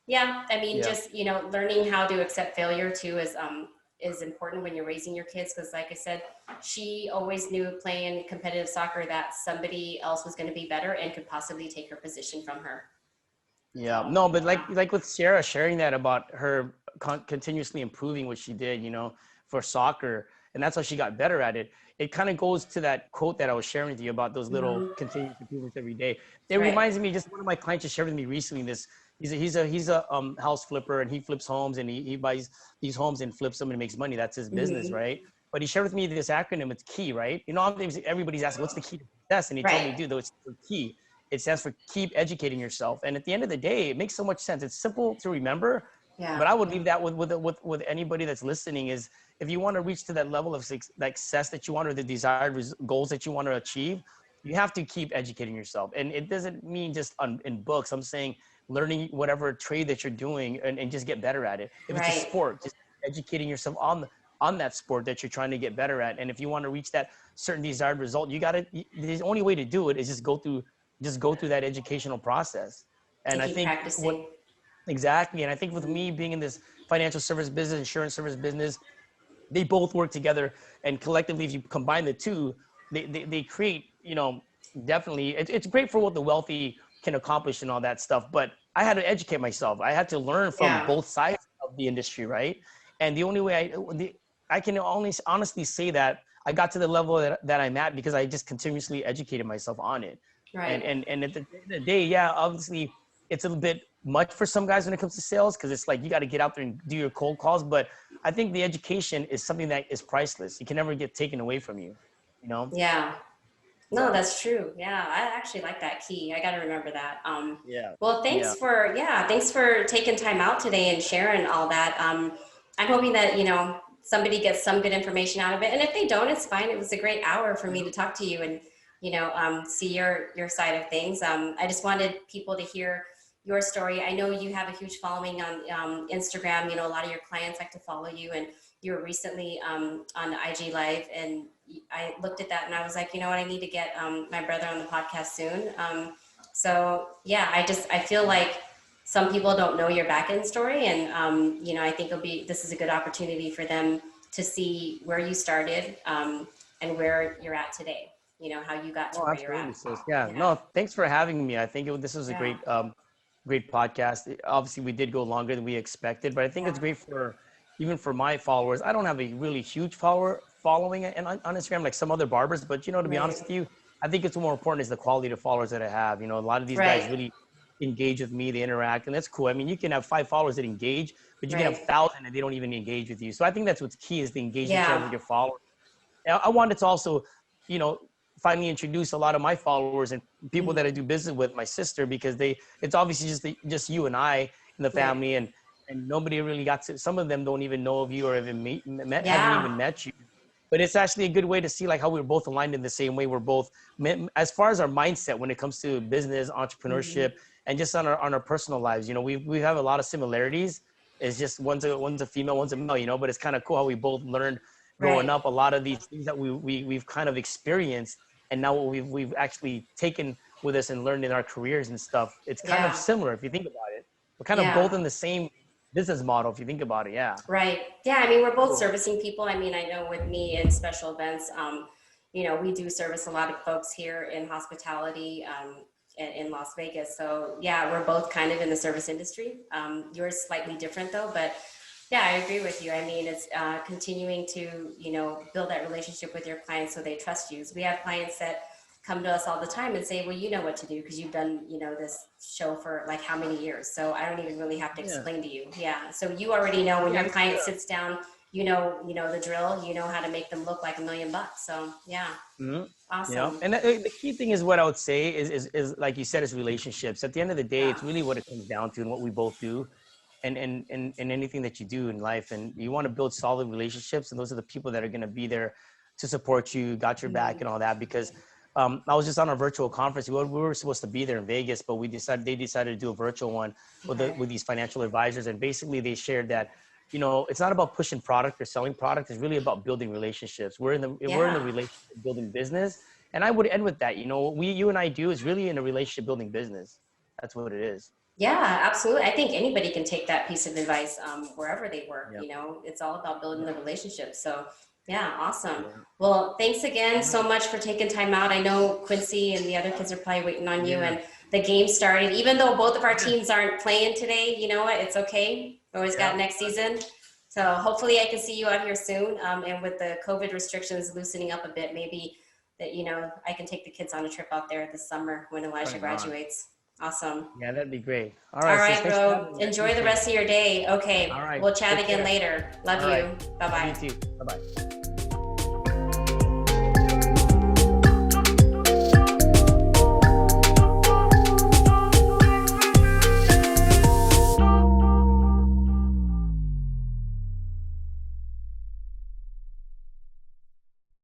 yeah, I mean, Yeah. just, you know, learning how to accept failure too is important when you're raising your kids, because like I said, she always knew playing competitive soccer that somebody else was going to be better and could possibly take her position from her. Yeah, So no, but yeah. like with Sarah sharing that about her continuously improving what she did, you know, for soccer, and that's how she got better at it. It kind of goes to that quote that I was sharing with you about those little Mhm. continuous improvements every day. It Right. reminds me, just one of my clients just shared with me recently. This he's a house flipper, and he flips homes, and he buys these homes and flips them and makes money. That's his business, Hmm. right? But he shared with me this acronym. It's key, right? You know, everybody's asking, what's the key to success? And he told me, Right. dude, though, it's the key. It stands for keep educating yourself. And at the end of the day, it makes so much sense. It's simple to remember, Yeah. but I would leave that with anybody that's listening is if you want to reach to that level of success that you want, or the desired goals that you want to achieve, you have to keep educating yourself. And it doesn't mean just in books. I'm saying learning whatever trade that you're doing, and just get better at it. If it's a Right. sport, just educating yourself on that sport that you're trying to get better at. And if you want to reach that certain desired result, you got to, the only way to do it is just go through that educational process. To And I keep think what practicing. exactly, and I think with me being in this financial service business, insurance service business, they both work together, and collectively, if you combine the two, they create, you know, definitely, it's great for what the wealthy can accomplish and all that stuff. But I had to educate myself. I had to learn from Yeah. both sides of the industry, right? And the only way I can only honestly say that I got to the level that I'm at because I just continuously educated myself on it. Right. And at the end of the day, yeah, obviously it's a little bit much for some guys when it comes to sales, because it's like you got to get out there and do your cold calls. But I think the education is something that is priceless. It can never get taken away from you, you know? Yeah. No, Yeah. that's true. Yeah, I actually like that key. I got to remember that. Yeah. Well, Yeah. thanks for taking time out today and sharing all that. I'm hoping that, somebody gets some good information out of it. And if they don't, it's fine. It was a great hour for me to talk to you and, see your side of things. I just wanted people to hear your story. I know you have a huge following on Instagram. A lot of your clients like to follow you, and you were recently on IG Live, and I looked at that and I was like, you know what, I need to get my brother on the podcast soon. So yeah, I feel like some people don't know your back end story, and I think this is a good opportunity for them to see where you started and where you're at today. How you got to Oh, where you're absolutely, at. sis. Yeah. Yeah, No, thanks for having me. I think this was a yeah, great podcast. Obviously, we did go longer than we expected, but I think yeah, it's great for even for my followers. I don't have a really huge following and on Instagram like some other barbers, but to be honest right, with you, I think it's more important is the quality of followers that I have. A lot of these guys right, really engage with me, they interact, and that's cool. I mean, you can have 5 followers that engage, but you can have right, 1,000 and they don't even engage with you. So I think that's what's key is the engagement you have yeah, with your followers. I wanted to also, you know, finally introduce a lot of my followers and people mhm, that I do business with, my sister, because it's obviously just you and I in the right, family, and nobody really got to. Some of them don't even know of you or even haven't yeah, even met you. But it's actually a good way to see like how we're both aligned in the same way. We're both, as far as our mindset when it comes to business, mhm, entrepreneurship, and just on our personal lives. We have a lot of similarities. It's just one's a female, one's a male. But it's kind of cool how we both learned growing right, up a lot of these things that we've kind of experienced, and now what we've actually taken with us and learned in our careers and stuff. It's kind of yeah, similar if you think about it. We're kind of yeah. both in the same business model if you think about it. Yeah. Right. Yeah. I mean, we're both Cool. servicing people. I mean, I know with me in special events, we do service a lot of folks here in hospitality in Las Vegas. So yeah, we're both kind of in the service industry. Yours slightly different though, but yeah, I agree with you. I mean, it's continuing to, build that relationship with your clients so they trust you. So we have clients that come to us all the time and say, well, you know what to do because you've done, this show for like how many years. So I don't even really have to Yeah. explain to you. Yeah. So you already know when your Yeah. client sits down, you know the drill, you know how to make them look like $1,000,000. So yeah, Mhm. awesome. And the key thing is what I would say is like you said, is relationships. At the end of the day, Yeah. it's really what it comes down to and what we both do, and anything that you do in life. And you want to build solid relationships, and those are the people that are going to be there to support you, got your back, Mhm. and all that. Because I was just on a virtual conference. We were supposed to be there in Vegas, but they decided to do a virtual one Okay. with these financial advisors, and basically they shared that it's not about pushing product or selling product. It's really about building relationships. We're in the Yeah. relationship building business. And I would end with that. What you and I do is really in a relationship building business. That's what it is. Yeah, absolutely. I think anybody can take that piece of advice wherever they work. Yeah. It's all about building Yeah. the relationship. So, yeah, awesome. Yeah. Well, thanks again All so right. much for taking time out. I know Quincy and the other kids are probably waiting on you, Yeah. and the game started. Even though both of our Yeah. teams aren't playing today, you know what? It's okay. We always got Yeah. next season. So, hopefully, I can see you out here soon. And with the COVID restrictions loosening up a bit, maybe that, I can take the kids on a trip out there this summer when Elijah Right on. graduates. Awesome. Yeah, that'd be great. All All right, sis. right, Thanks for bro. having me. I Enjoy the appreciate rest it. of your day. All Okay. right. We'll chat Take again care. later. Love All right. you. Bye Love you bye. too. Bye bye.